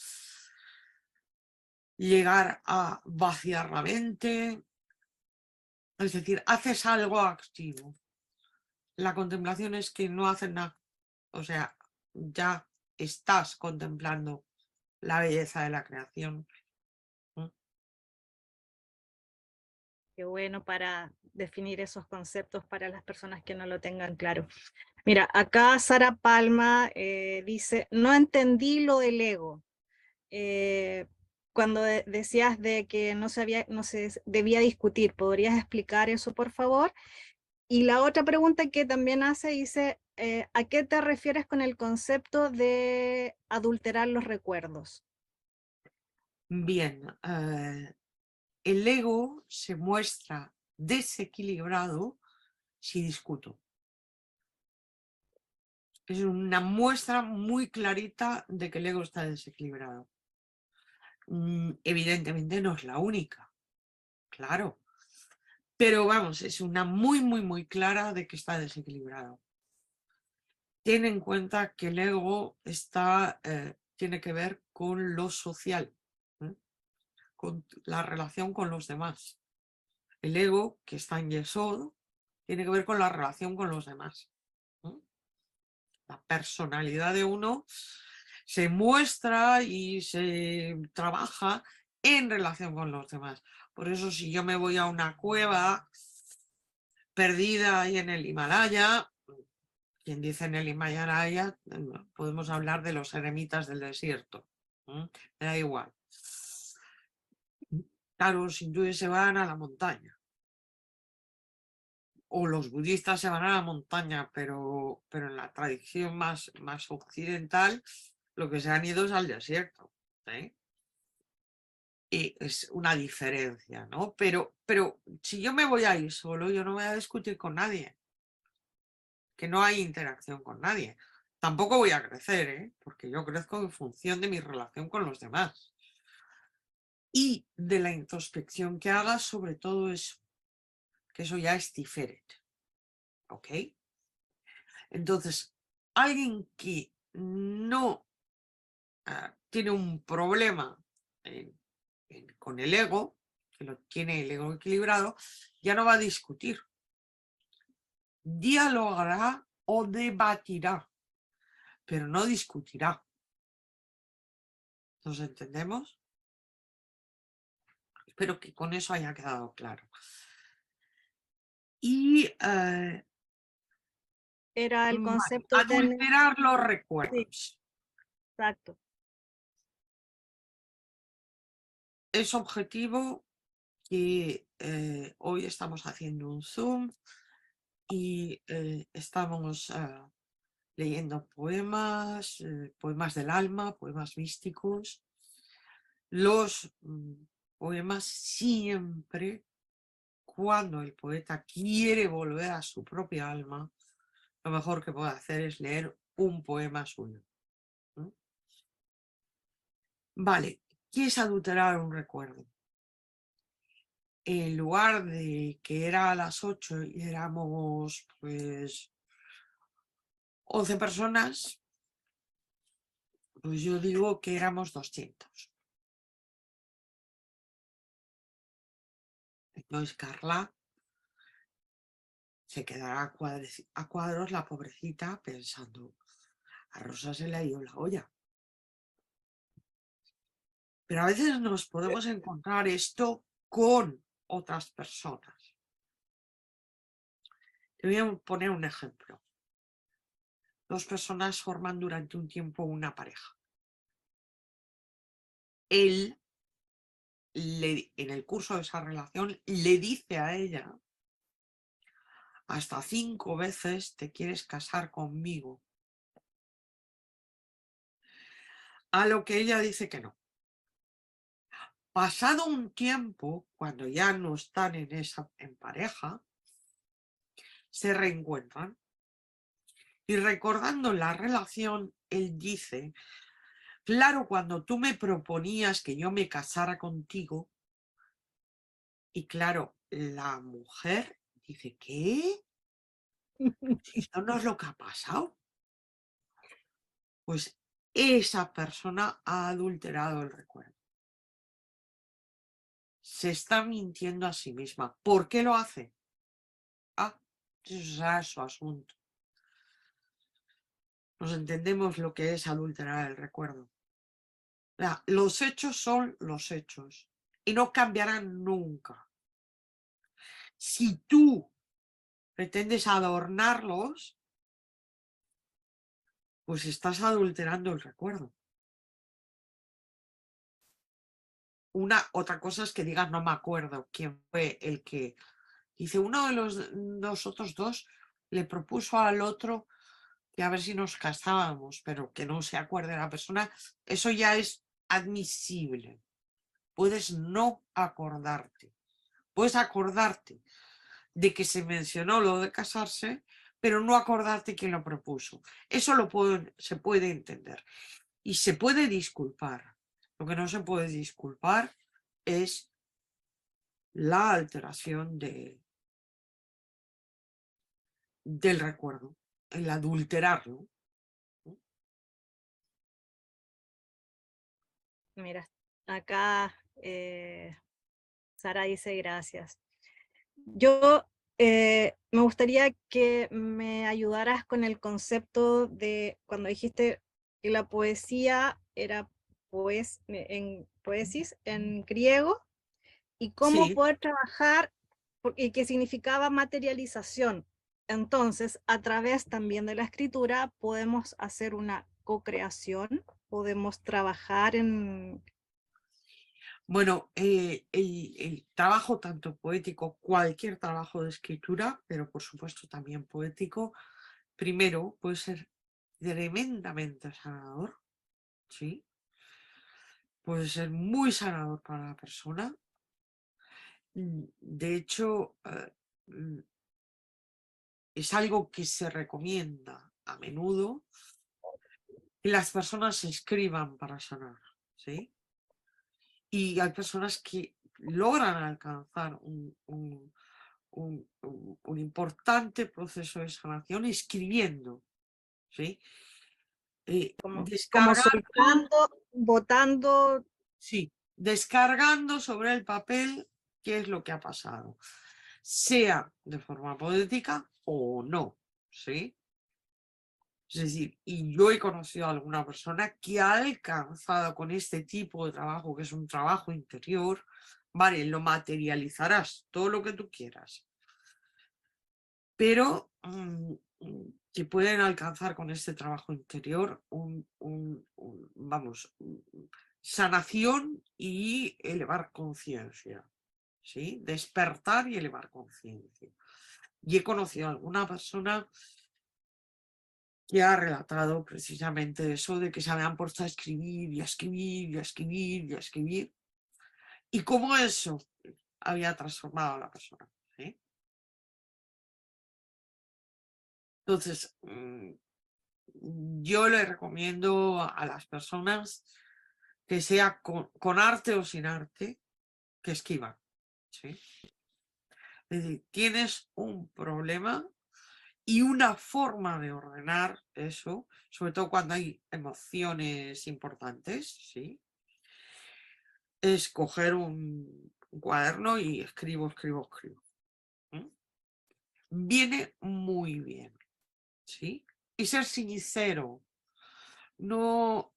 llegar a vaciar la mente. Es decir, haces algo activo. La contemplación es que no haces nada. O sea, ya estás contemplando la belleza de la creación. Qué bueno para definir esos conceptos para las personas que no lo tengan claro. Mira, acá Sara Palma dice, no entendí lo del ego. Cuando decías de que no se debía discutir, ¿podrías explicar eso, por favor? Y la otra pregunta que también hace dice, ¿a qué te refieres con el concepto de adulterar los recuerdos? Bien, el ego se muestra desequilibrado si discuto. Es una muestra muy clarita de que el ego está desequilibrado. Evidentemente no es la única, claro. Pero vamos, es una muy, muy, muy clara de que está desequilibrado. ten en cuenta que el ego está, tiene que ver con lo social, con la relación con los demás. El ego, que está en Yesod, tiene que ver con la relación con los demás. La personalidad de uno se muestra y se trabaja en relación con los demás. Por eso si yo me voy a una cueva perdida ahí en el Himalaya, quien dice en el Himalaya, podemos hablar de los eremitas del desierto. Me da igual. Claro, los hindúes se van a la montaña. O los budistas se van a la montaña, pero en la tradición más occidental, lo que se han ido es al desierto. Y es una diferencia, ¿no? Pero si yo me voy a ir solo, yo no voy a discutir con nadie, que no hay interacción con nadie. Tampoco voy a crecer, porque yo crezco en función de mi relación con los demás. Y de la introspección que hagas sobre todo eso, que eso ya es diferente. ¿Ok? Entonces, alguien que no tiene un problema con el ego, que lo tiene el ego equilibrado, ya no va a discutir. Dialogará o debatirá, pero no discutirá. ¿Nos entendemos? Espero que con eso haya quedado claro. Y Era el concepto de tener... adulterar los Sí, recuerdos. exacto. Es objetivo que hoy estamos haciendo un Zoom y estamos leyendo poemas, poemas del alma, poemas místicos. Los poemas siempre, cuando el poeta quiere volver a su propia alma, lo mejor que puede hacer es leer un poema suyo. Vale, ¿qué es adulterar un recuerdo? En lugar de que era a las 8 y éramos pues 11 personas, pues yo digo que éramos 200. Entonces Carla se quedará a cuadros la pobrecita pensando, a Rosa se le ha ido la olla. Pero a veces nos podemos encontrar esto con otras personas. Te voy a poner un ejemplo. Dos personas forman durante un tiempo una pareja. Él, en el curso de esa relación, le dice a ella, hasta 5 veces te quieres casar conmigo. A lo que ella dice que no. Pasado un tiempo, cuando ya no están en pareja, se reencuentran. Y recordando la relación, él dice, claro, cuando tú me proponías que yo me casara contigo, y claro, la mujer dice, ¿qué? Si esto no es lo que ha pasado. Pues esa persona ha adulterado el recuerdo. Se está mintiendo a sí misma. ¿Por qué lo hace? Eso es su asunto. Nos entendemos lo que es adulterar el recuerdo. Los hechos son los hechos y no cambiarán nunca. Si tú pretendes adornarlos, pues estás adulterando el recuerdo. Otra cosa es que digas, no me acuerdo quién fue el que... Dice, uno de los otros dos le propuso al otro que a ver si nos casábamos, pero que no se acuerde la persona. Eso ya es admisible. Puedes no acordarte. Puedes acordarte de que se mencionó lo de casarse, pero no acordarte quién lo propuso. Eso se puede entender. Y se puede disculpar. Lo que no se puede disculpar es la alteración del recuerdo, el adulterarlo. Mira, acá Sara dice gracias. Yo me gustaría que me ayudaras con el concepto de cuando dijiste que la poesía era poesis en griego y cómo Sí, poder trabajar y que significaba materialización. Entonces, a través también de la escritura podemos hacer una co-creación, podemos trabajar en... bueno, el trabajo tanto poético, cualquier trabajo de escritura, pero por supuesto también poético, primero puede ser tremendamente sanador, ¿sí? Puede ser muy sanador para la persona. De hecho, es algo que se recomienda a menudo que las personas escriban para sanar, ¿sí? Y hay personas que logran alcanzar un importante proceso de sanación escribiendo, ¿sí? como Descargando, soltando, botando. sí, descargando sobre el papel qué es lo que ha pasado, sea de forma poética o no, ¿sí? Es decir, y yo he conocido a alguna persona que ha alcanzado con este tipo de trabajo, que es un trabajo interior, vale, lo materializarás, todo lo que tú quieras, pero que pueden alcanzar con este trabajo interior vamos, sanación y elevar conciencia, ¿sí? Despertar y elevar conciencia. Y he conocido a alguna persona que ha relatado precisamente eso de que se habían puesto a escribir y a escribir y a escribir y a escribir y cómo eso había transformado a la persona, ¿sí? Entonces, yo le recomiendo a las personas que sea con arte o sin arte, que escriban, ¿sí? Es decir, tienes un problema y una forma de ordenar eso, sobre todo cuando hay emociones importantes, ¿sí? Es coger un cuaderno y escribo, escribo, escribo. ¿Mm? Viene muy bien, ¿sí? Y ser sincero, no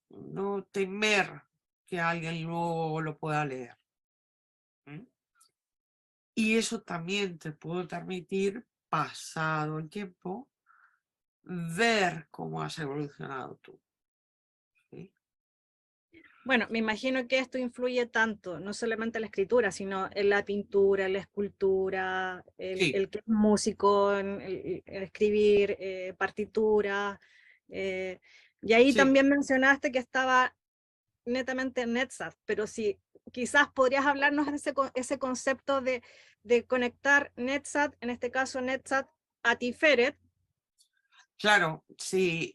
temer que alguien luego lo pueda leer. ¿Mm? Y eso también te puede permitir, pasado el tiempo, ver cómo has evolucionado tú. ¿Sí? Bueno, me imagino que esto influye tanto, no solamente en la escritura, sino en la pintura, en la escultura, Sí, el que es músico, en el escribir partituras. eh, y ahí sí. también mencionaste que estaba netamente en NetSat, pero si quizás podrías hablarnos de ese concepto de conectar NetSat, en este caso NetSat a Tiferet, Claro, sí.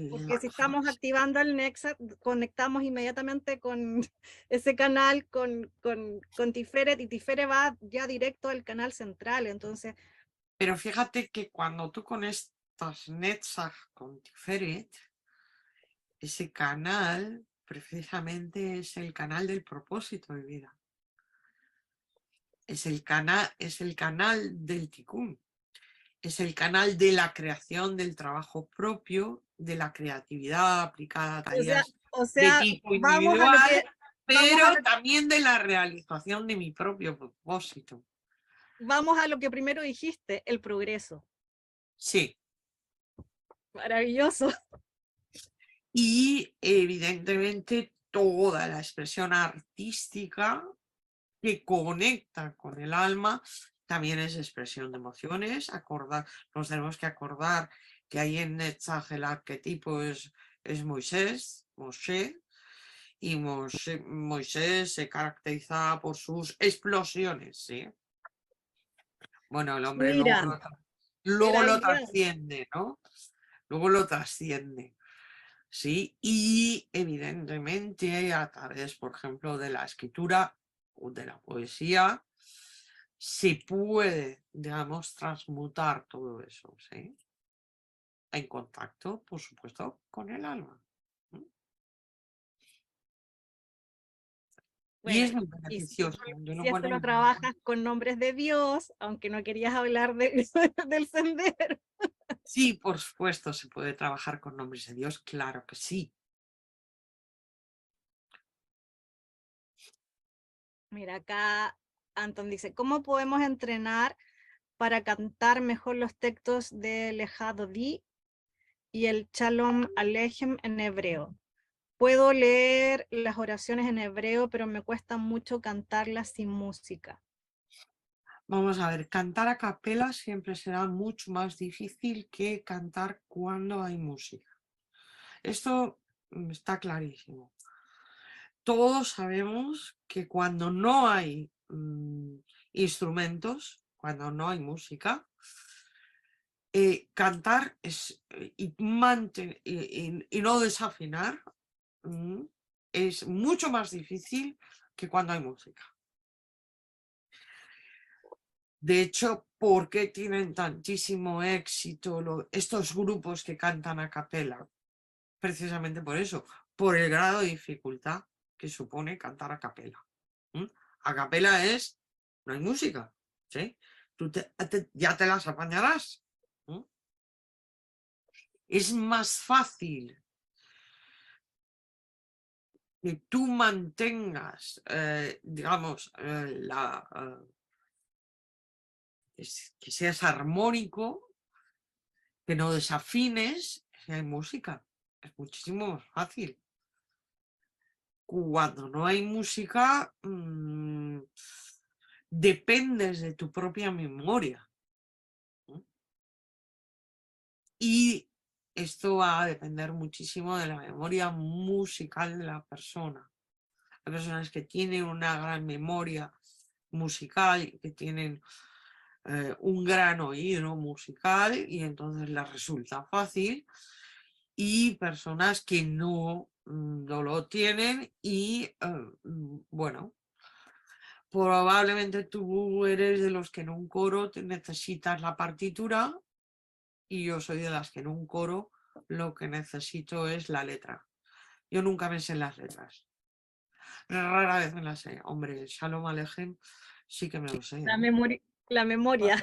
porque si estamos activando el NetSat, conectamos inmediatamente con ese canal, con Tiferet, y Tiferet va ya directo al canal central, entonces... Pero fíjate que cuando tú conectas NetSag con Tiferet, ese canal precisamente es el canal del propósito de vida. Es el canal del Tikkun. Es el canal de la creación del trabajo propio, de la creatividad aplicada a tareas O de sea, tipo individual, vamos a lo, pero también de la realización de mi propio propósito. vamos a lo que primero dijiste, el progreso. Sí, Maravilloso. y evidentemente toda la expresión artística que conecta con el alma también es expresión de emociones. Nos tenemos que acordar que ahí en Netzach el arquetipo es Moisés, Moshe, y Moisés se caracteriza por sus explosiones, ¿sí? Bueno, el hombre Mira, luego era lo bien. trasciende, ¿no? Luego lo trasciende. Sí, y evidentemente a través, por ejemplo, de la escritura o de la poesía, se puede, digamos, transmutar todo eso, ¿sí? En contacto, por supuesto, con el alma. Y Bueno, es muy y beneficioso. Yo lo si esto encuentro lo muy bueno. trabajas con nombres de Dios, aunque no querías hablar del sendero. Sí, por supuesto, se puede trabajar con nombres de Dios, claro que sí. Mira, acá Anton dice, ¿cómo podemos entrenar para cantar mejor los textos de Lejadodi y el Shalom Aleichem en hebreo? Puedo leer las oraciones en hebreo, pero me cuesta mucho cantarlas sin música. Vamos a ver, cantar a capela siempre será mucho más difícil que cantar cuando hay música. Esto está clarísimo. Todos sabemos que cuando no hay instrumentos, cuando no hay música, cantar y no desafinar es mucho más difícil que cuando hay música. De hecho, ¿por qué tienen tantísimo éxito estos grupos que cantan a capela? Precisamente por eso, por el grado de dificultad que supone cantar a capela. A capela es, no hay música, ¿sí? Ya te las apañarás. Es más fácil que tú mantengas, digamos, que seas armónico, que no desafines si hay música. Es muchísimo más fácil. Cuando no hay música, dependes de tu propia memoria. Y esto va a depender muchísimo de la memoria musical de la persona. Hay personas que tienen una gran memoria musical, que tienen un gran oído musical y entonces les resulta fácil. Y personas que no lo tienen y, bueno, probablemente tú eres de los que en un coro te necesitas la partitura y yo soy de las que en un coro lo que necesito es la letra. Yo nunca me sé las letras. Rara vez me las sé. Hombre, Shalom Aleichem sí que me lo sé. La memoria. La memoria.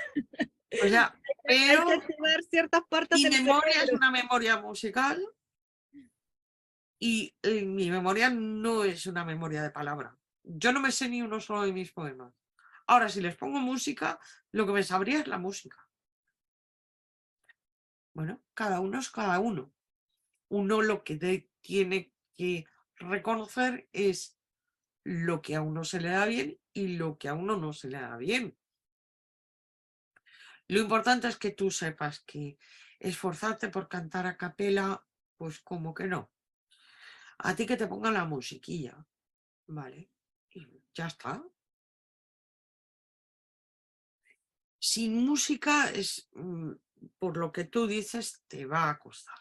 O sea, Hay que pero activar ciertas partes mi del memoria es cerebro. una memoria musical y mi memoria no es una memoria de palabra. Yo no me sé ni uno solo de mis poemas. Ahora, si les pongo música, lo que me sabría es la música. Bueno, cada uno es cada uno. Uno lo que tiene que reconocer es lo que a uno se le da bien y lo que a uno no se le da bien. Lo importante es que tú sepas que esforzarte por cantar a capela, pues como que no. A ti que te pongan la musiquilla, ¿vale? Y ya está. Sin música es, por lo que tú dices, te va a costar.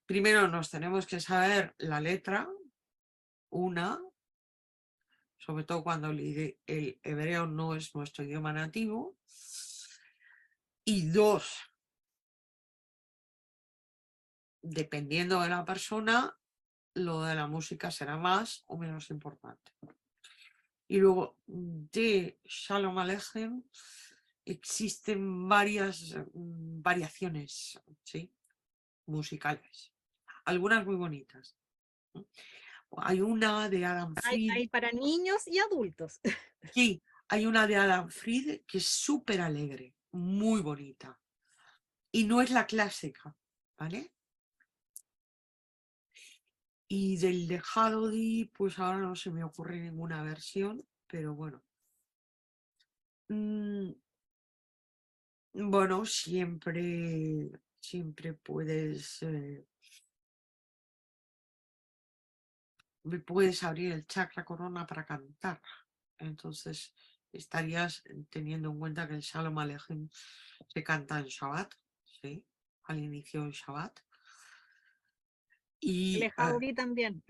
Primero nos tenemos que saber la letra, una, sobre todo cuando el hebreo no es nuestro idioma nativo. Y dos, dependiendo de la persona, lo de la música será más o menos importante. Y luego de Shalom Aleichem existen varias variaciones, ¿sí?, musicales, algunas muy bonitas. Hay una de Adam Fried, Hay para niños y adultos. sí, hay una de Adam Fried que es súper alegre, muy bonita. Y no es la clásica, ¿vale? Y del de Halodi, pues ahora no se me ocurre ninguna versión, pero bueno. Bueno, siempre puedes abrir el chakra corona para cantar. Entonces estarías teniendo en cuenta que el Shalom Aleichem se canta en Shabbat, ¿sí?, al inicio del Shabbat. Y El también.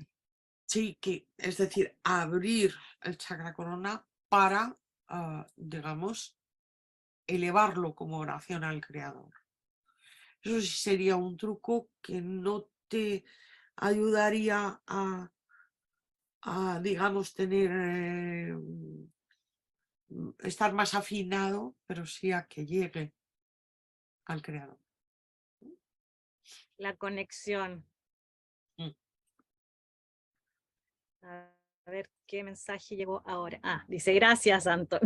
sí, es decir, abrir el chakra corona para, digamos, elevarlo como oración al Creador. Eso sí sería un truco que no te ayudaría a a, digamos, tener, estar más afinado, pero sí a que llegue al creador. La conexión. Mm. A ver qué mensaje llegó ahora. Ah, dice, gracias, Anton.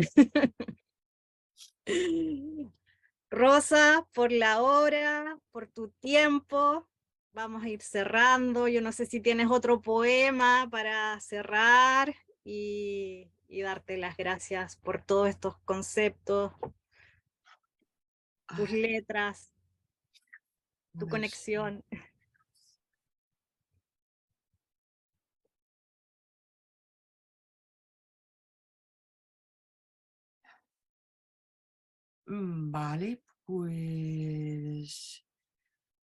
Rosa, por la hora, por tu tiempo. Vamos a ir cerrando. Yo no sé si tienes otro poema para cerrar y darte las gracias por todos estos conceptos, tus Ay, letras, tu pues, conexión. vale, pues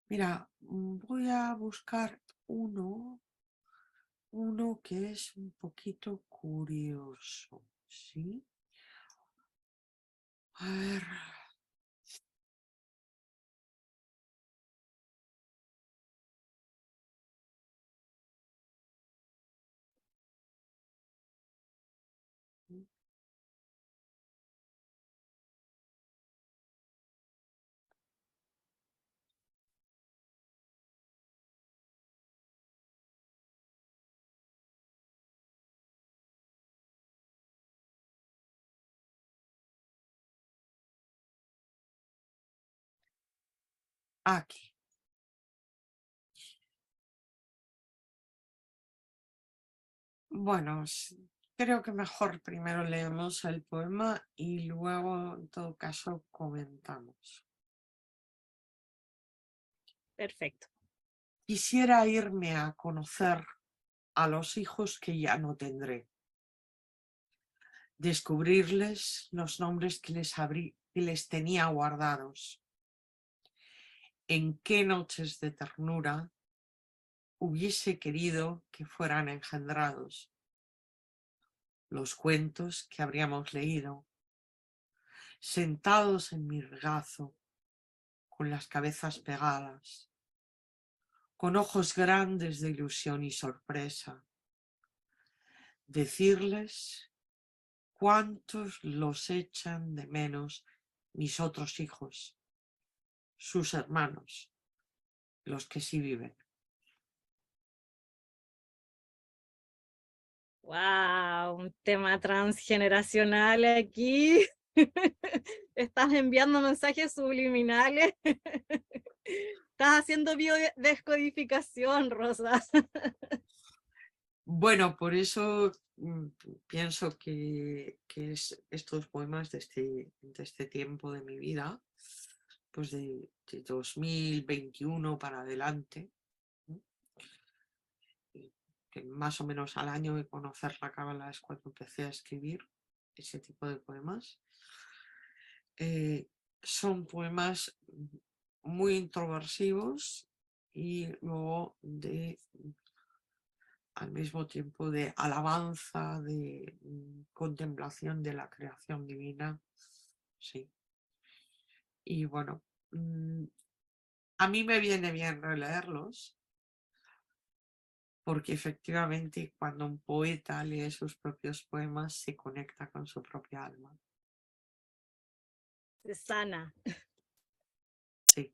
mira, voy a buscar uno que es un poquito curioso, ¿sí? A ver. Aquí. Bueno, creo que mejor primero leemos el poema y luego, en todo caso, comentamos. Perfecto. Quisiera irme a conocer a los hijos que ya no tendré, descubrirles los nombres que les tenía guardados, en qué noches de ternura hubiese querido que fueran engendrados, los cuentos que habríamos leído, sentados en mi regazo, con las cabezas pegadas, con ojos grandes de ilusión y sorpresa, decirles cuántos los echan de menos mis otros hijos, sus hermanos, los que sí viven. Wow, un tema transgeneracional aquí. Estás enviando mensajes subliminales. Estás haciendo biodescodificación, Rosa. Bueno, por eso pienso que estos poemas de este tiempo de mi vida, pues de 2021 para adelante, ¿no? Que más o menos al año de conocer la cábala es cuando empecé a escribir ese tipo de poemas. Son poemas muy introversivos y luego al mismo tiempo de alabanza, de contemplación de la creación divina. Sí. Y bueno, a mí me viene bien releerlos porque efectivamente cuando un poeta lee sus propios poemas se conecta con su propia alma. Sana. Sí.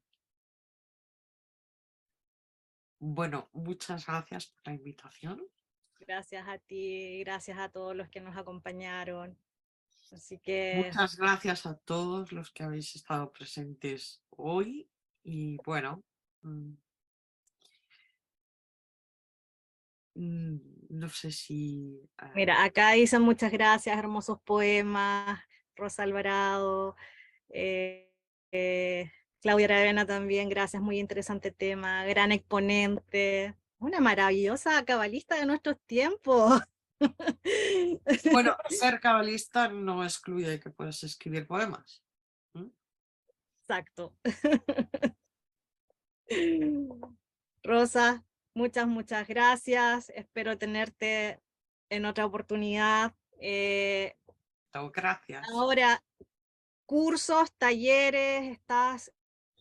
Bueno, muchas gracias por la invitación. Gracias a ti, gracias a todos los que nos acompañaron. Así que Muchas gracias a todos los que habéis estado presentes hoy y bueno, no sé si... mira, acá dicen muchas gracias, hermosos poemas, Rosa Alvarado, eh, Claudia Aravena también, gracias, muy interesante tema, gran exponente, una maravillosa cabalista de nuestros tiempos. Bueno, ser cabalista no excluye que puedas escribir poemas. Exacto. Rosa, muchas gracias. Espero tenerte en otra oportunidad. Gracias. Ahora, cursos, talleres, estás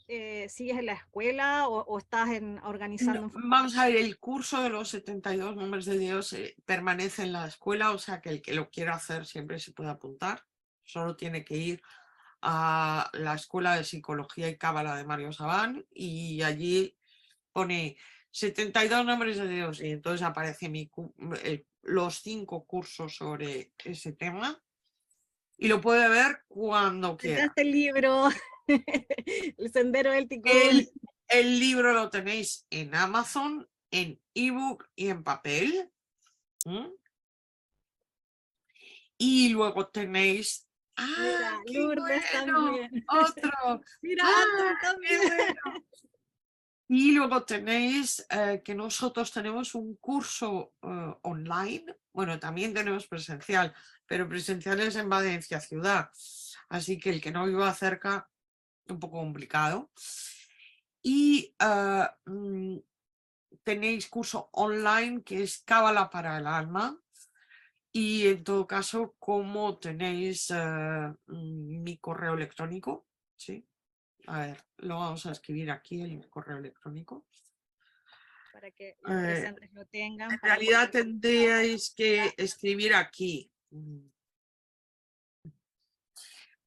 sigues en la escuela o estás organizando? Vamos a ver, el curso de los 72 nombres de Dios permanece en la escuela, o sea que el que lo quiera hacer siempre se puede apuntar. Solo tiene que ir a la Escuela de Psicología y Cábala de Mario Sabán y allí pone 72 nombres de Dios y entonces aparece los 5 cursos sobre ese tema y lo puede ver cuando quiera. Este libro, El Sendero del El, Ticún. el libro lo tenéis en Amazon, en ebook y en papel. Y luego tenéis... Mira, ¡Ah, qué Lourdes bueno! también. Otro. Mira, ¡Ah, Anton qué también. bueno! Y luego tenéis que nosotros tenemos un curso online, bueno, también tenemos presencial, pero presencial es en Valencia ciudad, así que el que no viva cerca, un poco complicado. Y tenéis curso online que es Cábala para el alma. Y en todo caso, como tenéis mi correo electrónico, ¿sí? A ver, lo vamos a escribir aquí, el correo electrónico. Para que los presentes lo tengan. En Para realidad cualquier... tendríais que escribir aquí.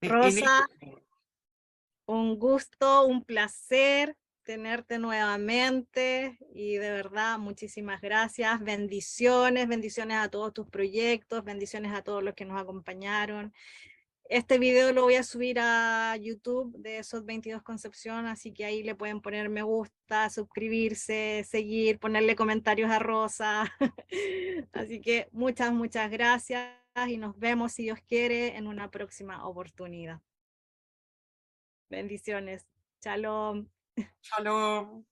Rosa, un gusto, un placer tenerte nuevamente y de verdad muchísimas gracias. Bendiciones, bendiciones a todos tus proyectos, bendiciones a todos los que nos acompañaron. Este video lo voy a subir a YouTube de SOT 22 Concepción, así que ahí le pueden poner me gusta, suscribirse, seguir, ponerle comentarios a Rosa. Así que muchas gracias y nos vemos, si Dios quiere, en una próxima oportunidad. Bendiciones. Shalom. Shalom.